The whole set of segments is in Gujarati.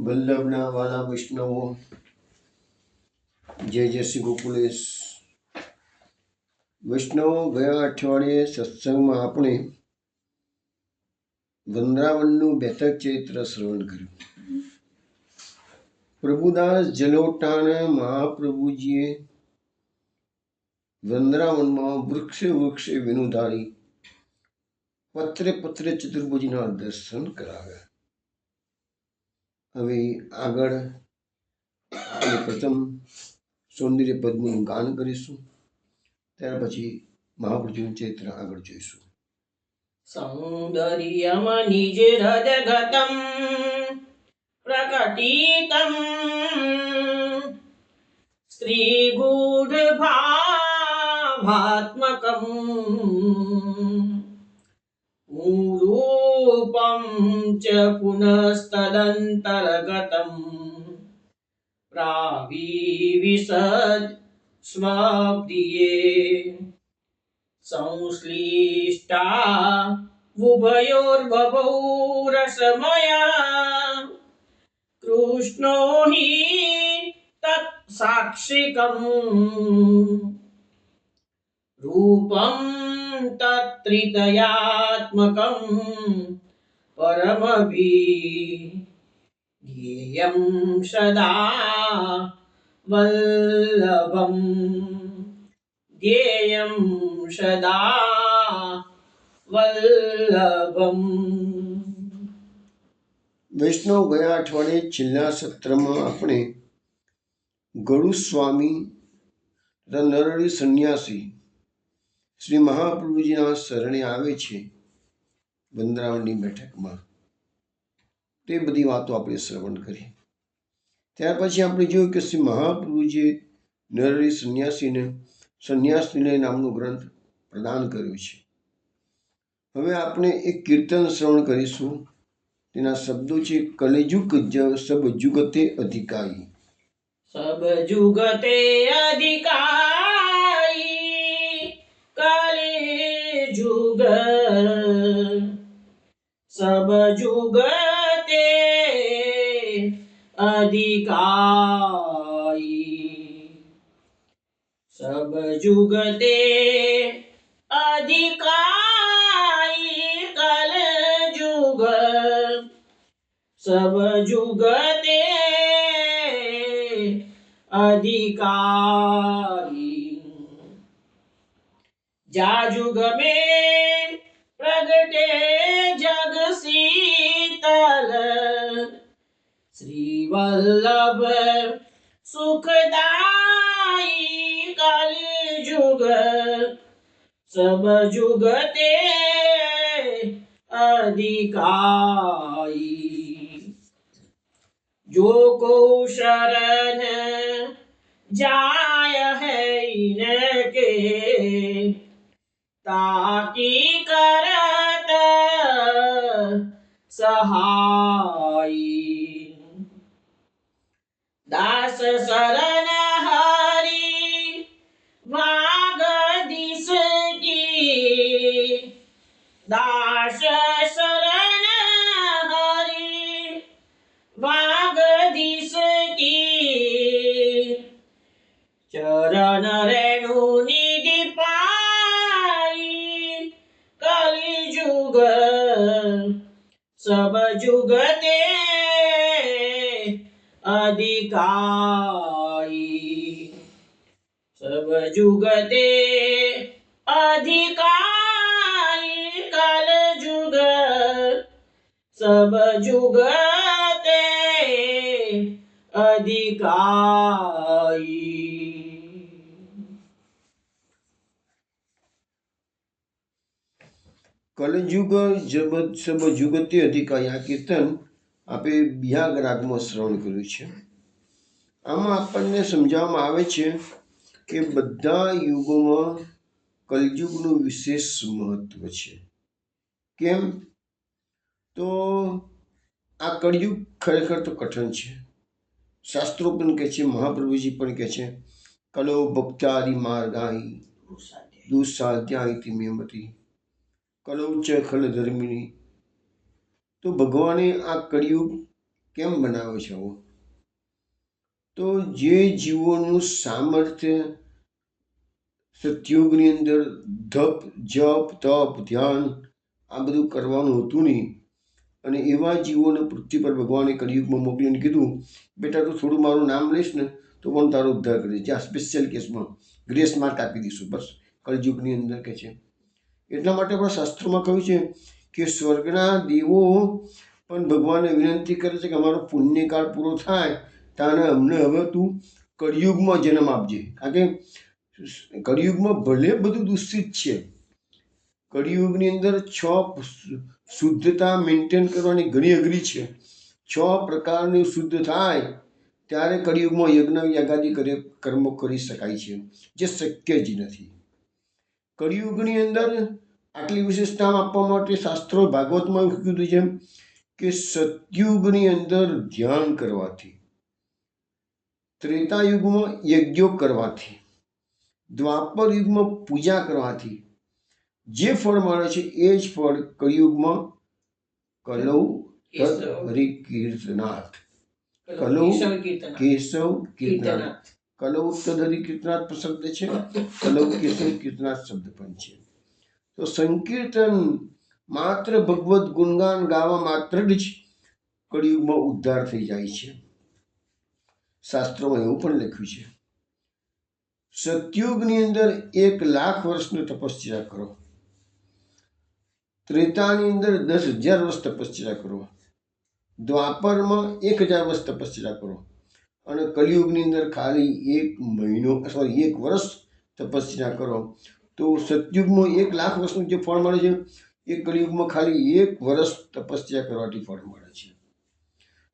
વલ્લભના વાલા વૈષ્ણવો, જય જય શ્રી ગોકુલેશ. વૈષ્ણવો, ગયા અઠવાડિયે સત્સંગમાં આપણે વૃંદાવનનું બેઠક ચૈત્ર શ્રવણ કર્યું. પ્રભુદાસ જલોટાને મહાપ્રભુજીએ વૃંદાવનમાં વૃક્ષે વિનુધારી પત્રે પત્રે ચતુર્ભુજના દર્શન કરાવ્યા. હવે આગળ પ્રથમ સૌંદર્ય પદનું ગાન કરીશું, ત્યાર પછી મહાપ્રભુનું ચૈત્ર આગળ જોઈશું. સૌંદર્યમ નિજ હૃદગતમ પ્રકટિતમ સ્ત્રીગૂઢ ભાવાત્મકમ રૂપમ ચ પુનસ્તદંતર્ગતમ પ્રાવિવિશદ સ્વપ્રિયે સંશ્લિષ્ટા ઉભયોર્બભૌ રસમયા કૃષ્ણો હિ તત્ સાક્ષિકમ રૂપમ તત્રિતયાત્મકમ પરમભીધ્યેયં સદા વલ્લભમ ધ્યેયં સદા વલ્લભમ. વૈષ્ણવ, ગયા અઠવાડિયે છેલ્લા સત્રમાં આપણે ગળુ સ્વામી તથા નરહરી સંન્યાસી શ્રી મહાપ્રભુજીના શરણે આવે છે વૃંદાવનની બેઠકમાં, તે બધી વાતો આપણે શ્રવણ કરી. ત્યાર પછી આપણે જોયું કે શ્રી મહાપ્રભુજીએ નરહરી સંન્યાસીને સંન્યાસ નિલય નામનો ગ્રંથ પ્રદાન કર્યો છે. હવે આપણે એક કીર્તન શ્રવણ કરીશું. તેના શબ્દો છે: કલિયુગ સબ જુગતે અધિકારી. સબ જુગતે અધિકારી કલિયુગ સબ જુગતે અધિકારી સબ જુગતે અધિકારી કલયુગ સબ જુગતે અધિકારી જા જુગ में प्रगटे जग शीतल श्री वल्लभ सुखदाई कलयुग सब जुगते अधिकारी जो को शरण जाय है इनके ताकी करत सहाई दास शरण हरि वागदिस की दास शरण हरि वागदिस की चरण रेणु निधि पाई कलिजुग सब जुगते अधिकारी सब जुगते अधिकारी कलयुग सब जुगते अधिकारी. કલયુગ સબ જુગતે અધિકારી. આ કીર્તન આપણે બિહાગ રાગમાં શ્રવણ કર્યું છે. આમાં આપણને સમજાવવામાં આવે છે કે બધા યુગોમાં કલયુગનું વિશેષ મહત્વ છે. કેમ? તો આ કળયુગ ખરેખર તો કઠણ છે. શાસ્ત્રો પણ કહે છે, મહાપ્રભુજી પણ કહે છે, કલો ભક્તારી માર્ગાઈ દુસ્સાધ્યાય મેમતી કલો ચ ખલ ધર્મિણી. તો ભગવાને આ કળિયુગ કેમ બનાવે છે આવું? તો જે જીવોનું સામર્થ્ય સતયુગની અંદર જપ તપ ધ્યાન આ બધું કરવાનું હતું નહીં, અને એવા જીવોને પૃથ્વી પર ભગવાને કળિયુગમાં મોકલીને કીધું, બેટા તું થોડું મારું નામ લઈશ ને તો પણ તારો ઉદ્ધાર કરીશ, જ્યાં સ્પેશિયલ કેસમાં ગ્રેસ માર્ક આપી દઈશું બસ કળિયુગની અંદર કે છે. એટલા માટે આપણા શાસ્ત્રોમાં કહ્યું છે કે સ્વર્ગના દેવો પણ ભગવાનને વિનંતી કરે છે કે અમારો પુણ્યકાળ પૂરો થાય ત્યારે અમને હવે તું કળિયુગમાં જન્મ આપજે, કારણ કે કળિયુગમાં ભલે બધું દૂષિત છે, કળિયુગની અંદર 6 શુદ્ધતા મેન્ટેન કરવાની ઘણી અઘરી છે. 6 પ્રકારની શુદ્ધ થાય ત્યારે કળિયુગમાં યજ્ઞ યાગાદી કર્મો કરી શકાય છે, જે શક્ય જ નથી. કળિયુગની અંદર આટલી વિશેષતા આપવા માટે શાસ્ત્રો ભાગવતમાં એવું કીધું છે કે સતયુગની અંદર ધ્યાન કરવાથી, ત્રેતાયુગમાં યજ્ઞો કરવાથી, દ્વાપર યુગમાં પૂજા કરવાથી જે ફળ મળે છે એ જ ફળ કળિયુગમાં કલૌ હરિકીર્તનાથ, કલૌ કેશવ કીર્તનાથ, કલૌ તદ હરિકીર્તનાથ શબ્દ છે, કલૌ કેશવ કીર્તનાથ શબ્દ પણ છે. તો સંકીર્તન માત્ર ભગવત ગુણગાન ગાવા માત્ર જ કળિયુગમાં ઉદ્ધાર થઈ જાય છે. શાસ્ત્રોમાં એવું પણ લખ્યું છે, સતયુગની અંદર 1,00,000 વર્ષની તપસ્યા કરો, ત્રેતાની અંદર 10,000 વર્ષ તપસ્યા કરો, દ્વાપરમાં 1,000 વર્ષ તપસ્યા કરો, અને કલિયુગની અંદર ખાલી 1 વર્ષ તપસ્યા કરો, તો સતયુગમાં 1,00,000 વર્ષનું જે ફળ મળે છે એ કલિયુગમાં ખાલી 1 વર્ષ તપસ્યા કરવાથી ફળ મળે છે.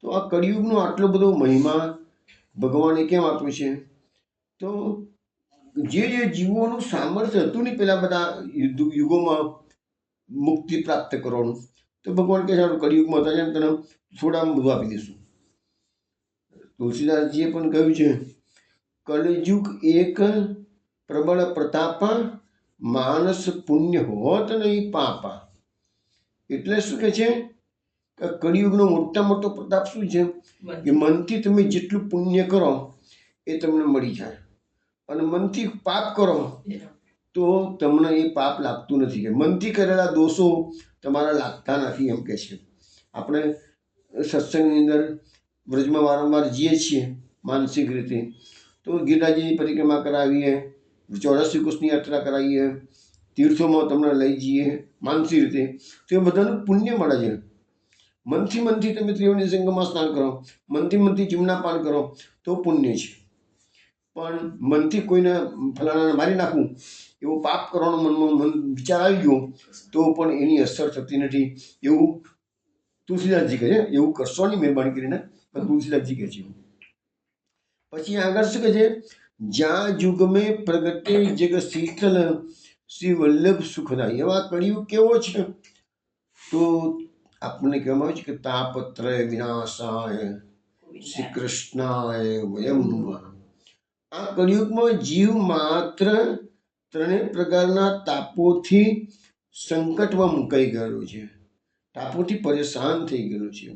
તો આ કલિયુગનો આટલો બધો મહિમા ભગવાને કેમ આપ્યો છે? તો જે જીવોનું સામર્થ્ય હતું ને પેલા બધા યુગોમાં મુક્તિ પ્રાપ્ત કરવાનું, તો ભગવાન કહે છે કળિયુગમાં હતા છે તને થોડા બધું આપી દઈશું. તુલસીદાસજીએ પણ કહ્યું છે, કલયુગ એક પ્રબળ પ્રતાપા, માનસ પુણ્ય હોત નહીં પાપા. એટલે શું કે છે કે કળિયુગનો મોટા મોટો પ્રતાપ શું છે કે મનથી તમે જેટલું પુણ્ય કરો એ તમને મળી જાય, અને મનથી પાપ કરો તો તમને એ પાપ લાગતું નથી, કે મનથી કરેલા દોષો તમારા લાગતા નથી એમ કે છે. આપણે સત્સંગની અંદર વ્રજમાં વારંવાર જઈએ છીએ માનસિક રીતે, તો ગીતાજીની પરિક્રમા કરાવીએ, 84 કોષની યાત્રા કરાવીએ, તીર્થોમાં તમને લઈ જઈએ માનસિક રીતે, તો એ બધાનું પુણ્ય મળે છે. મનથી તમે ત્રિવેણી સંગમમાં સ્નાન કરો, મનથી ચિમનાપાન કરો તો પુણ્ય છે. પણ મનથી કોઈને ફલાણાને મારી નાખવું એવો પાપ કરવાનો મન વિચાર આવી ગયો તો પણ એની અસર થતી નથી, એવું તુલસીદાસજી કહે છે. એવું કરશો નહીં મહેરબાની કરીને, પણ તુલસીદાસજી કહે છે. પછી આગળ શું કહે છે, જ્યાં યુગ મેં પ્રગટે જગ શીતલ, શ્રી વલ્લભ સુખદાય. એવા કળિયુગ કેવો છે? તો આપણને કહેવામાં આવે છે કે તાપત્રય વિનાશાય શ્રી કૃષ્ણાય વયમ નમઃ. આ કળિયુગમાં જીવ માત્ર 3 પ્રકારના તાપોથી સંકટમાં મુકાઈ ગયેલો છે, તાપોથી પરેશાન થઈ ગયેલો છે.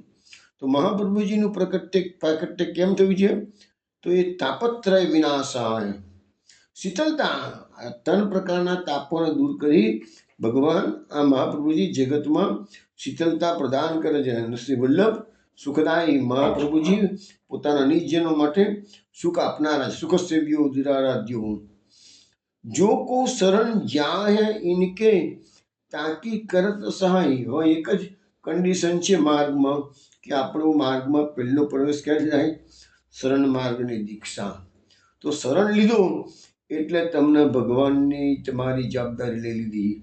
તો મહાપ્રભુજીનું પ્રાકટ્ય કેમ થયું છે? તો એ તાપત્રય વિનાશાય, શીતળતા, આ 3 પ્રકારના તાપોને દૂર કરી ભગવાન આ મહાપ્રભુજી જગતમાં શીતળતા પ્રદાન કરે છે. શ્રી વલ્લભ સુખદાયી મહાપ્રભુજી પોતાના નિજજનો માટે સુખ આપનારા, સુખ સેવ્યો દુરારાધ્યો. જો કો શરણ જાય ઇનકે, તાકી કરત સહાય. હવે એક જ કન્ડિશન છે માર્ગમાં, કે આપણો માર્ગમાં પહેલો પ્રવેશ ક્યાં જાય? શરણ માર્ગની દીક્ષા. તો શરણ લીધો એટલે તમને ભગવાનની તમારી જવાબદારી લઈ લીધી,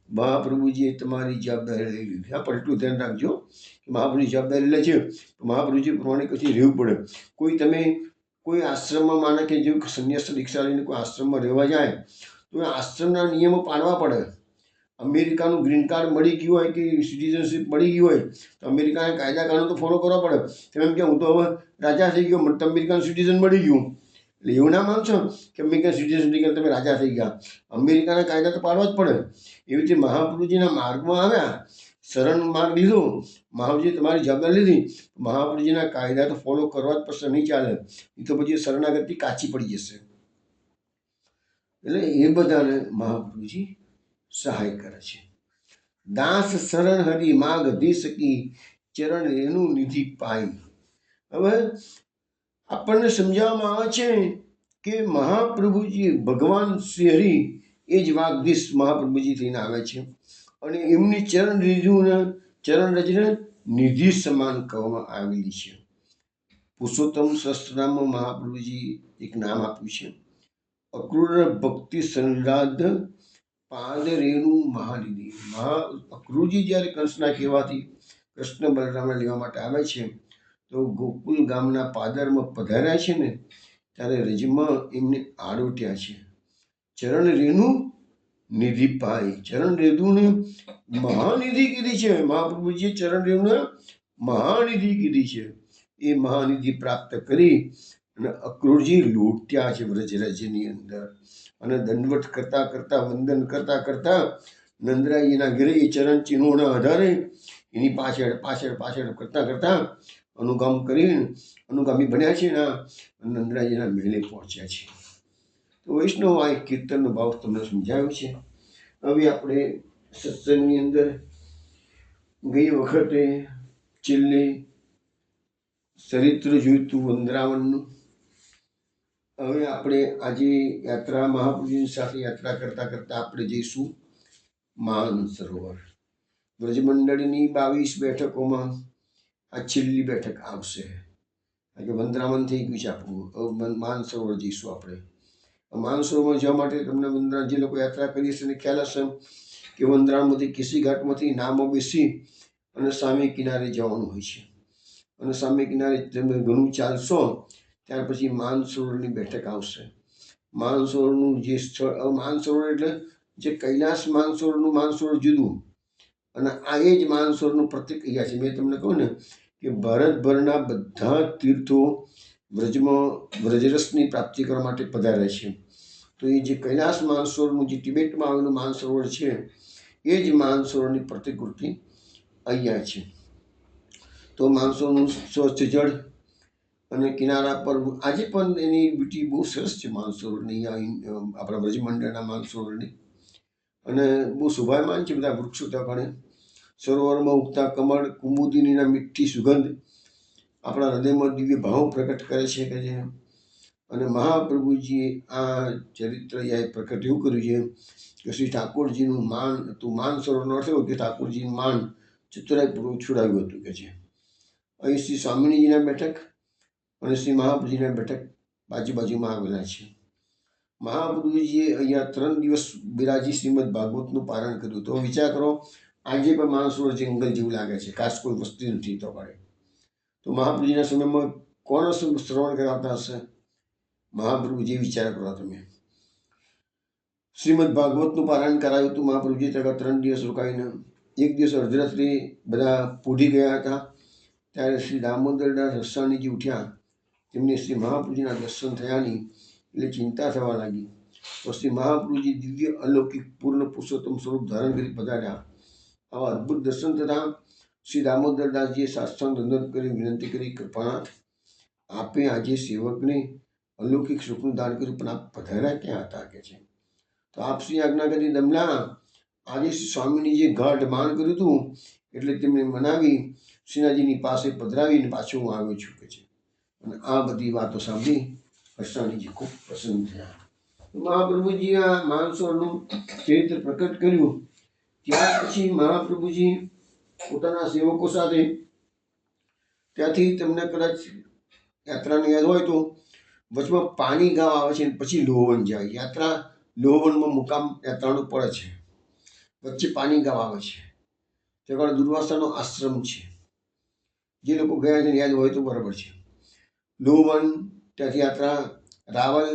મહાપ્રભુજીએ તમારી જવાબદારી લઈ લીધી. હા, પણ એટલું ધ્યાન રાખજો કે મહાપ્રભુજી જવાબદારી લે છે તો મહાપ્રભુજી પ્રમાણે પછી રહેવું પડે. કોઈ આશ્રમમાં માને કે જેવું સંન્યાસ દીક્ષા લઈને કોઈ આશ્રમમાં રહેવા જાય તો એ આશ્રમના નિયમો પાડવા પડે. અમેરિકાનું ગ્રીન કાર્ડ મળી ગયું હોય કે સિટીઝનશીપ મળી ગયું હોય તો અમેરિકાના કાયદા કાનૂન તો ફોલો કરવા પડે. તમે એમ કે હું તો હવે રાજા થઈ ગયો, મને તો અમેરિકાનું સિટીઝન મળી ગયું, એટલે એવું ના માનશો કે અમેરિકન સિટીઝન થઈ ગયા તમે રાજા થઈ ગયા. અમેરિકાના કાયદા તો પાડવા જ પડે. એવી રીતે મહાપ્રભુજીના માર્ગમાં આવ્યા શરણ માર્ગ લીધો, મહાપ્રભુજી તમારી જવાબદારી લીધી, મહાપ્રભુજીના કાયદા તો ફોલો કરવા જ પડશે, નહીં ચાલે, એ તો પછી શરણાગતિ કાચી પડી જશે. એટલે એ બધાને મહાપ્રભુજી સહાય કરે છે. દાસ શરણ હરી માગ ધી સકી, ચરણ એનું નિધિ પાઈ. હવે આપણને સમજાવવામાં આવે છે કે મહાપ્રભુજી ભગવાન શ્રી હરિ એ જ વાગધીશ મહાપ્રભુજી થઈને આવે છે, અને એમની ચરણ રજને નિધિ સમાન કહેવામાં આવેલી છે. પુરુષોત્તમ સહસ્ત્રનામમાં મહાપ્રભુજી એક નામ આપ્યું છે, અક્રૂર ભક્તિ સંરાધ પાદ રેણુ મહાનિધિ. અક્રૂરજી જ્યારે કૃષ્ણના કહેવાથી કૃષ્ણ બલરામને લેવા માટે આવે છે, તો ગોકુલ ગામના પાદરમાં પધાર્યા છે ને, ત્યારે રજમાં એમને આડોટ્યા છે. ચરણ રેણુ નિધિ પાય, ચરણ રેણુને મહાનિધિ કીધી છે. મહાપ્રભુજીએ ચરણ રેણુને મહાનિધિ કીધી છે. એ મહાનિધિ પ્રાપ્ત કરી અને અક્રૂરજી લૂંટ્યા છે વ્રજરાજ્યની અંદર, અને દંડવટ કરતા કરતા, વંદન કરતા કરતા નંદરાયજીના ઘરે એ ચરણ ચિહ્નોના આધારે એની પાછળ પાછળ પાછળ કરતા કરતા અનુગામી બન્યા છે ને નંદરાયજીના મહેલે પહોંચ્યા છે. તો વૈષ્ણવ આ એક કીર્તનનો ભાવ તમને સમજાવ્યો છે. હવે આપણે સત્સંગની અંદર ગઈ વખતે છેલ્લે ચરિત્ર જોયું હતું વૃંદાવનનું. હવે આપણે આજે યાત્રા મહાપ્રભુની સાથે યાત્રા કરતા કરતા આપણે જઈશું માનસરોવર. વ્રજમંડળની 22 બેઠકોમાં આ છેલ્લી બેઠક આવશે, કારણ કે વૃંદાવન થઈ ગયું છે આપણું. હવે માનસરોવર જઈશું આપણે. માનસરોવર જવા માટે તમને વૃંદાવન જે લોકો યાત્રા કરી હશે એને ખ્યાલ હશે કે વૃંદાવનમાંથી કેસી ઘાટમાંથી નામો બેસી અને સામે કિનારે જવાનું હોય છે, અને સામે કિનારે તમે ઘણું ચાલશો ત્યાર પછી માનસરોવરની બેઠક આવશે. માનસરોવરનું જે સ્થળ, માનસરોવર એટલે જે કૈલાસ માનસરોવરનું માનસરોવર જુદું, અને આ એ જ માનસરોવરનું પ્રતીક અહીંયા છે. મેં તમને કહું ને કે ભારતભરના બધા તીર્થો વ્રજમાં વ્રજરસની પ્રાપ્તિ કરવા માટે પધારે છે. તો એ જે કૈલાસ માનસરોવરનું જે તિબેટમાં આવેલું માનસરોવર છે, એ જ માનસરોવરની પ્રતિકૃતિ અહીંયા છે. તો માનસરોવરનું સ્વચ્છ જળ અને કિનારા પર આજે પણ એની બ્યુટી બહુ સરસ છે માનસરોવરની, આપણા વ્રજમંડળના માનસરોવરની, અને બહુ શોભાયમાન છે. બધા વૃક્ષો ત્યાં સરોવરમાં ઉગતા કમળ કુમુદિનીના મીઠી સુગંધ આપણા હૃદયમાં દિવ્ય ભાવ પ્રકટ કરે છે કે જે, અને મહાપ્રભુજીએ આ ચરિત્ર પ્રકટ એવું કર્યું છે કે શ્રી ઠાકોરજીનું માન હતું. માનસરોવરનો અર્થ એવો કે ઠાકોરજીનું માન ચતુરાઈપૂર્વક છોડાવ્યું હતું કે છે. અહીં શ્રી સ્વામિનીજીના બેઠક અને શ્રી મહાપ્રભુજીના બેઠક બાજુમાં આવેલા છે. મહાપ્રભુજીએ અહીંયા 3 દિવસ બિરાજી શ્રીમદ ભાગવતનું પારણ કર્યું. તો વિચાર કરો, આજે પણ માનસરોવર જંગલ જેવું લાગે છે, ખાસ કોઈ વસ્તી નથી તો પડે. તો મહાપ્રભુજીના સમયમાં કોણ શ્રવણ કરાવતા હશે? મહાપ્રભુજી વિચાર કરો તમે. શ્રીમદ ભાગવતનું પારાયણ કરાવ્યું હતું મહાપ્રભુજી ત્યાં 3 દિવસ રોકાઈને. એક દિવસ અર્ધરાત્રિ બધા પૂઢી ગયા હતા, ત્યારે શ્રી દામોદરદાસ રસાણીજી ઉઠ્યા. તેમને શ્રી મહાપ્રભુજીના દર્શન થયા નહીં એટલે ચિંતા થવા લાગી. તો શ્રી મહાપ્રભુજી દિવ્ય અલૌકિક પૂર્ણ પુરુષોત્તમ સ્વરૂપ ધારણ કરી પધાર્યા. આવા અદ્ભુત દર્શન થતાં શ્રી દામોદરદાસજીએ સાષ્ટાંગ દંડવત કરી વિનંતી કરી, કૃપાનાથ, આપે આજે સેવકને અલૌકિક સુખનું દાન કર્યું, પણ આપ પધાર્યા ક્યાં હતા કે છે. તો આપ શ્રી આજ્ઞા કરી દમલા, આજે શ્રી સ્વામીની જે ગાઢ માન કર્યું હતું એટલે તેમને મનાવી શ્રીનાથજીની પાસે પધરાવીને પાછો હું આવ્યો છું કે છે. અને આ બધી વાતો સાંભળી હર્ષાણીજી ખૂબ પ્રસન્ન થયા. મહાપ્રભુજી આ માનસરોવરનું ચરિત્ર પ્રકટ કર્યું. ત્યાર પછી મહાપ્રભુજી પોતાના સેવકો સાથે ત્યાંથી તમને કદાચ યાત્રાને યાદ હોય તો વચમાં પાણી ગામ આવે છે, પછી લોહવન જાય. યાત્રા લોહવનમાં મુકામ યાત્રાનું પડે છે, વચ્ચે પાણી ગામ આવે છે. ત્યાં દુર્વાસાનો આશ્રમ છે. જે લોકો ગયા છે યાદ હોય તો બરાબર છે. લોહવન, ત્યાંથી યાત્રા રાવલ,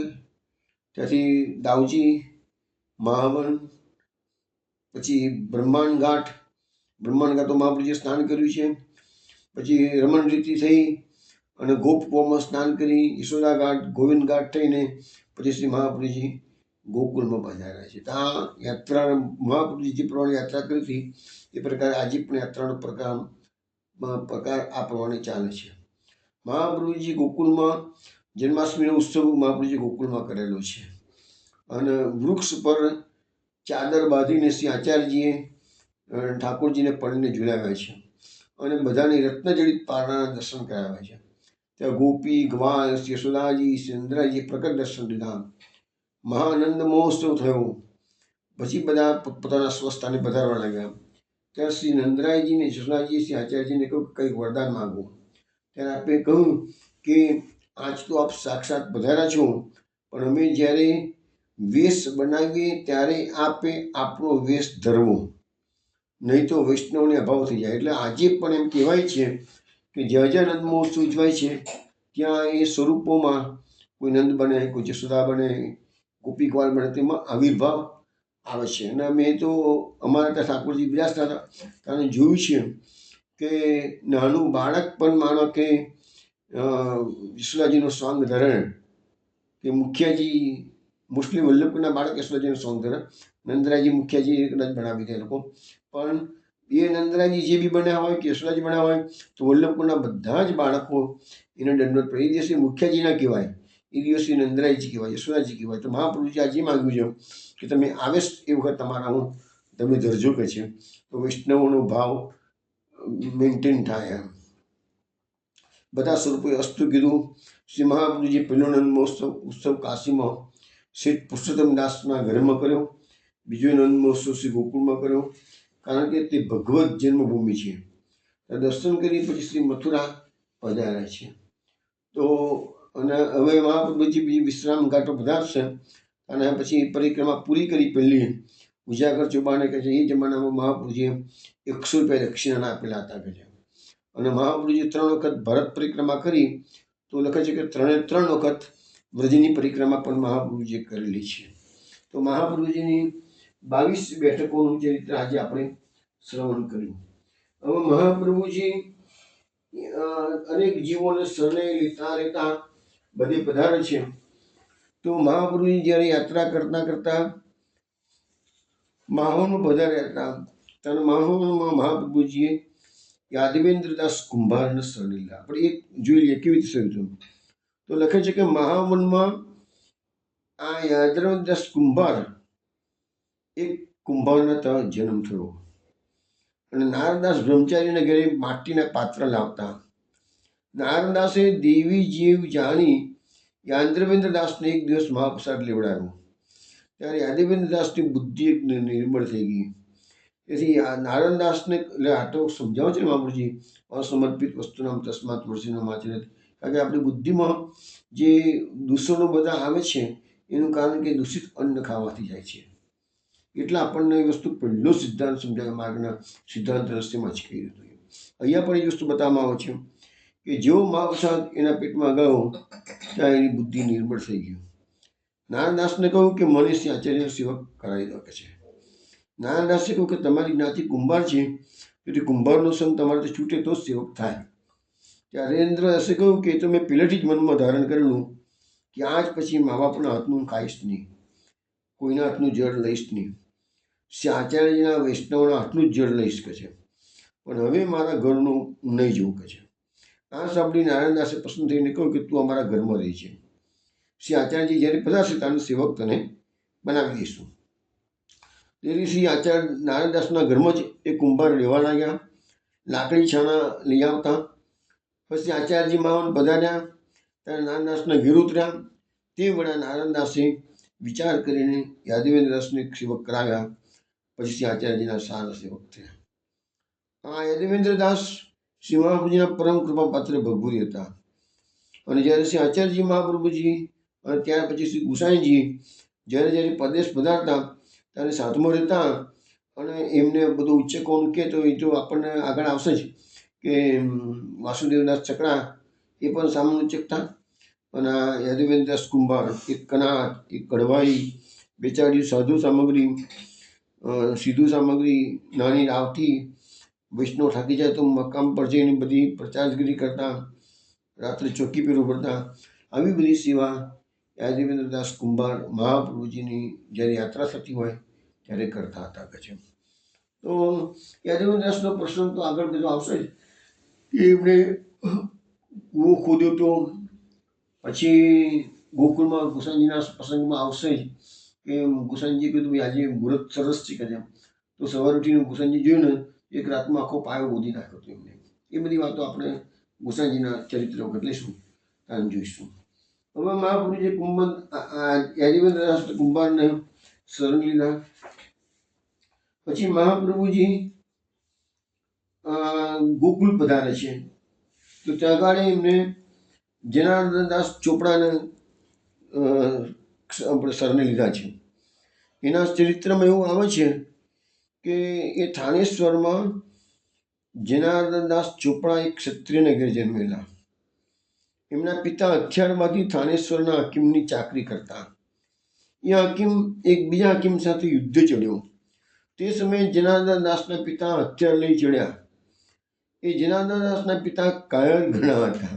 ત્યાંથી દાઉજી, મહાવન, પછી બ્રહ્માંડ ઘાટ તો મહાપ્રભુજીએ સ્નાન કર્યું છે. પછી રમણ રીતિ થઈ અને ગોપકુવામાં સ્નાન કરી, યશોદા ઘાટ, ગોવિંદ ઘાટ થઈને પછી શ્રી મહાપ્રભુજી ગોકુળમાં પધાર્યા છે. ત્યાં યાત્રા મહાપ્રભુજી જે પ્રમાણે યાત્રા કરી હતી એ પ્રકારે આજે પણ યાત્રાનો પ્રકાર આ પ્રમાણે ચાલે છે. મહાપ્રભુજી ગોકુળમાં જન્માષ્ટમીનો ઉત્સવ મહાપ્રભુજી ગોકુળમાં કરેલો છે અને વૃક્ષ પર ચાદર બાંધીને શ્રી આચાર્યજીએ ઠાકોરજીને પડીને ઝુલાવ્યા છે અને બધાને રત્નજડિત પારણાના દર્શન કરાવ્યા છે. ત્યાં ગોપી ગ્વાલ યશોદાજી ચંદ્રાજીએ પ્રકટ દર્શન લીધા. મહાનંદ મહોત્સવ થયો. પછી બધા પોતપોતાના સ્વસ્થાને પધારવા લાગ્યા. ત્યારે શ્રી નંદરાયજીને યશોદાજીએ શ્રી આચાર્યજીને કહ્યું કંઈક વરદાન માગો. ત્યારે આપે કહ્યું કે આજ તો આપ સાક્ષાત પધાર્યા છો, પણ અમે જ્યારે વેશ બનાવીએ ત્યારે આપે આપણો વેશ ધરવો, નહીં તો વૈષ્ણવને અભાવ થઈ જાય. એટલે આજે પણ એમ કહેવાય છે કે જ્યાં જ્યાં નંદ મહોત્સવ ઉજવાય છે ત્યાં એ સ્વરૂપોમાં કોઈ નંદ બને, કોઈ જશોદા બને, ગોપી ગ્વાલ બને, તેમાં આવિર્ભાવ આવે છે. અને અમે તો અમારા ત્યાં ઠાકોરજી બિરાજતા હતા ત્યારે જોયું છે કે નાનું બાળક પણ માનો કે યશોદાજીનો સોંગ ધરે, કે મુખિયાજી મુસ્લિમ વલ્લભના બાળક યશોદાજીનો સોંગ ધરે. નંદરાયજી મુખિયાજી કદાચ બનાવી દે લોકો, પણ એ નંદરાયજી જે બી બન્યા હોય કે યશોદાજી બન્યા હોય તો વલ્લભપુરના બધા જ બાળકો એને દંડવત પડે. એ દિવસે મુખિયાજી ના કહેવાય, એ દિવસે નંદરાયજી કહેવાય, યશોદાજી કહેવાય. તો મહાપ્રભુજી આજે માગ્યું છે કે તમે આવેશ એ વખત તમારા હું તમે ધરજો કે છે, તો વૈષ્ણવનો ભાવ મેન્ટેન થાય. બધા સ્વરૂપોએ અસ્તુ કીધું. શ્રી મહાપ્રભુજી પહેલો નંદ મહોત્સવ ઉત્સવ કાશીમાં શેઠ પુરુષોત્તમ દાસના ઘરમાં કર્યો. બીજો નંદ મહોત્સવ શ્રી ગોકુળમાં કર્યો, કારણ કે તે ભગવત જન્મભૂમિ છે. દર્શન કરી પછી શ્રી મથુરા પધાર્યા છે. તો અને હવે મહાપ્રભુજી બીજી વિશ્રામ ઘાટો પધારશે અને પછી પરિક્રમા પૂરી કરી પહેલી ઉજાગર ચોબાને કહે છે. એ જમાનામાં મહાપ્રભુજીએ 100 રૂપિયા દક્ષિણાના આપેલા હતા કહે છે. અને મહાપ્રભુજી 3 વખત ભારત પરિક્રમા કરી તો લખે છે કે 3 વખત વ્રજની પરિક્રમા પણ મહાપ્રભુજીએ કરેલી છે. તો મહાપ્રભુજીની 22 બેઠકોનું ચરિત્ર આજે આપણે શ્રવણ કર્યું. હવે મહાપ્રભુજી અનેક જીવોને શરણે લેતા બધે પધારે છે. તો મહાપ્રભુજી જ્યારે યાત્રા કરતા માહોલમાં પધાર્યા હતા ત્યારે માહોલમાં મહાપ્રભુજીએ યાદવેન્દ્રદાસ કુંભારને શરણે લીધા. આપણે એક જોઈ લઈએ કેવી રીતે શરૂ. તો લખે છે કે મહાવનમાં આ યાદવેન્દ્રદાસ કુંભાર એક કુંભારના ત્યાં જન્મ થયો અને નારદાસ બ્રહ્મચારીના ઘરે માટીના પાત્ર લાવતા. નારદાસે દેવી જીવ જાણી યાદવેન્દ્રદાસને એક દિવસ મહાપ્રસાદ લેવડાવ્યો. ત્યારે યાદવેન્દ્રદાસની બુદ્ધિ એક નિર્મળ થઈ ગઈ. તેથી નારણદાસને એટલે આ તો સમજાવે છે મહાપ્રભુજી, અસમર્પિત વસ્તુનામ તસ્માત વર્ષીનો માચરત. કારણ કે આપણી બુદ્ધિમાં જે દૂષણો બધા આવે છે એનું કારણ કે દૂષિત અન્ન ખાવાથી જાય છે. એટલે આપણને એ વસ્તુ પહેલો સિદ્ધાંત સમજાવે માર્ગના સિદ્ધાંત રસ્તેમાં જ કહી દીધું. અહીંયા પણ એ વસ્તુ બતાવવામાં આવે છે કે જેવો મહાપ્રસાદ એના પેટમાં ગયો ત્યાં એની બુદ્ધિ નિર્મળ થઈ ગઈ. નારણદાસને કહ્યું કે મને શ્રી આચાર્યનો સેવક કરાવી દો કે છે. નારણદાસે કહ્યું કે તમારી જ્ઞાતિ કુંભાર છે, તેથી કુંભારનો સંગ તમારાથી છૂટે તો જ સેવક થાય. ત્યારે નરેન્દ્રદાસે કહ્યું કે તો મેં પહેલેથી જ મનમાં ધારણ કરેલું કે આજ પછી મા બાપના હાથનું ખાઈશ નહીં, કોઈના હાથનું જળ લઈશ નહીં, શ્રી આચાર્યજીના વૈષ્ણવના હાથનું જ જળ લઈશ કે છે, પણ હવે મારા ઘરનું નહીં જવું કે છે. આ સાંભળી નારાયણદાસે પસંદ થઈને કહ્યું કે તું અમારા ઘરમાં રહી છે. શ્રી આચાર્યજી જ્યારે પધારશે તારું સેવક તને બનાવી દઈશું. તેથી શ્રી આચાર્ય નારાયણદાસના ઘરમાં જ એ કુંભાર રહેવા લાગ્યા. લાકડી છાણા લઈ આવતા. પછી આચાર્યજી માવન પધાર્યા ત્યારે નારાયણદાસના ઘેર ઉતર્યા. તે વડા નારાયણદાસે વિચાર કરીને યાદવેન્દ્રદાસને સેવક કરાવ્યા. પછી શ્રી આચાર્યજીના સારા સેવક થયા. આ યાદવેન્દ્રદાસ શ્રી મહાપ્રભુજીના પરમ કૃપા પાત્ર ભગવતી હતા. અને જ્યારે શ્રી આચાર્યજી મહાપ્રભુજી અને ત્યાર પછી શ્રી ગુસાઈજી જ્યારે પ્રદેશ પધારતા ત્યારે સાથમાં રહેતા અને એમને બધું ઉચ્ચકોનું કહે તો એ તો આપણને આગળ આવશે જ કે વાસુદેવદાસ ચકડા એ પણ સામાન્ય ઉચ્ચકતા. અને યાદવેન્દ્રદાસ કુંભાર, એક કનાટ, એક કડવાઈ, બેચારી સાધુ સામગ્રી, સીધું સામગ્રી, નાની રાવટી, વૈષ્ણવ થાકી જાય તો મકામ પર જઈને બધી પ્રચારગીરી કરતા, રાત્રે ચોકી પેલું ભરતા, આવી બધી સેવા યાદવેન્દ્રદાસ કુંભાર મહાપ્રભુજીની જ્યારે યાત્રા થતી હોય ત્યારે કરતા હતા કે છે. તો યાદવેન્દ્રદાસનો પ્રસંગ તો આગળ બધો આવશે જ. એમણે કૂવો ખોદ્યો તો, પછી ગોકુળમાં ગુસાઈજીના પ્રસંગમાં આવશે જ કે ગુસાઈજી કીધું ભાઈ આજે મુહૂર્ત સરસ છે કે છે. તો સવારે ઉઠીને ગુસાઈજી જોયું ને એક રાતમાં આખો પાયો ગોદી નાખ્યો હતો એમને. એ બધી વાતો આપણે ગુસાઈજીના ચરિત્ર વખત લઈશું, ત્યાં જોઈશું. હવે મહાપ્રભુજી યાદવેન્દ્રદાસ કુંભારને શરણ લીધા. પછી મહાપ્રભુજી ગોકુળ પધારે છે. તો ત્યાં આગળ એમને જનાર્દનદાસ ચોપડાને આપણે શરણે લીધા છે. એના ચરિત્રમાં એવું આવે છે કે એ થાનેશ્વરમાં જનાર્દનદાસ ચોપડા એક ક્ષત્રિયના ઘેર જન્મેલા. એમના પિતા હથિયારમાંથી થાનેશ્વરના હકીમની ચાકરી કરતા. એ હકીમ એક બીજા હકીમ સાથે યુદ્ધ ચડ્યો. તે સમયે જનાર્દનદાસના પિતા હથિયાર લઈ ચડ્યા. એ જનાર્દનદાસના પિતા કાયર ઘણા હતા.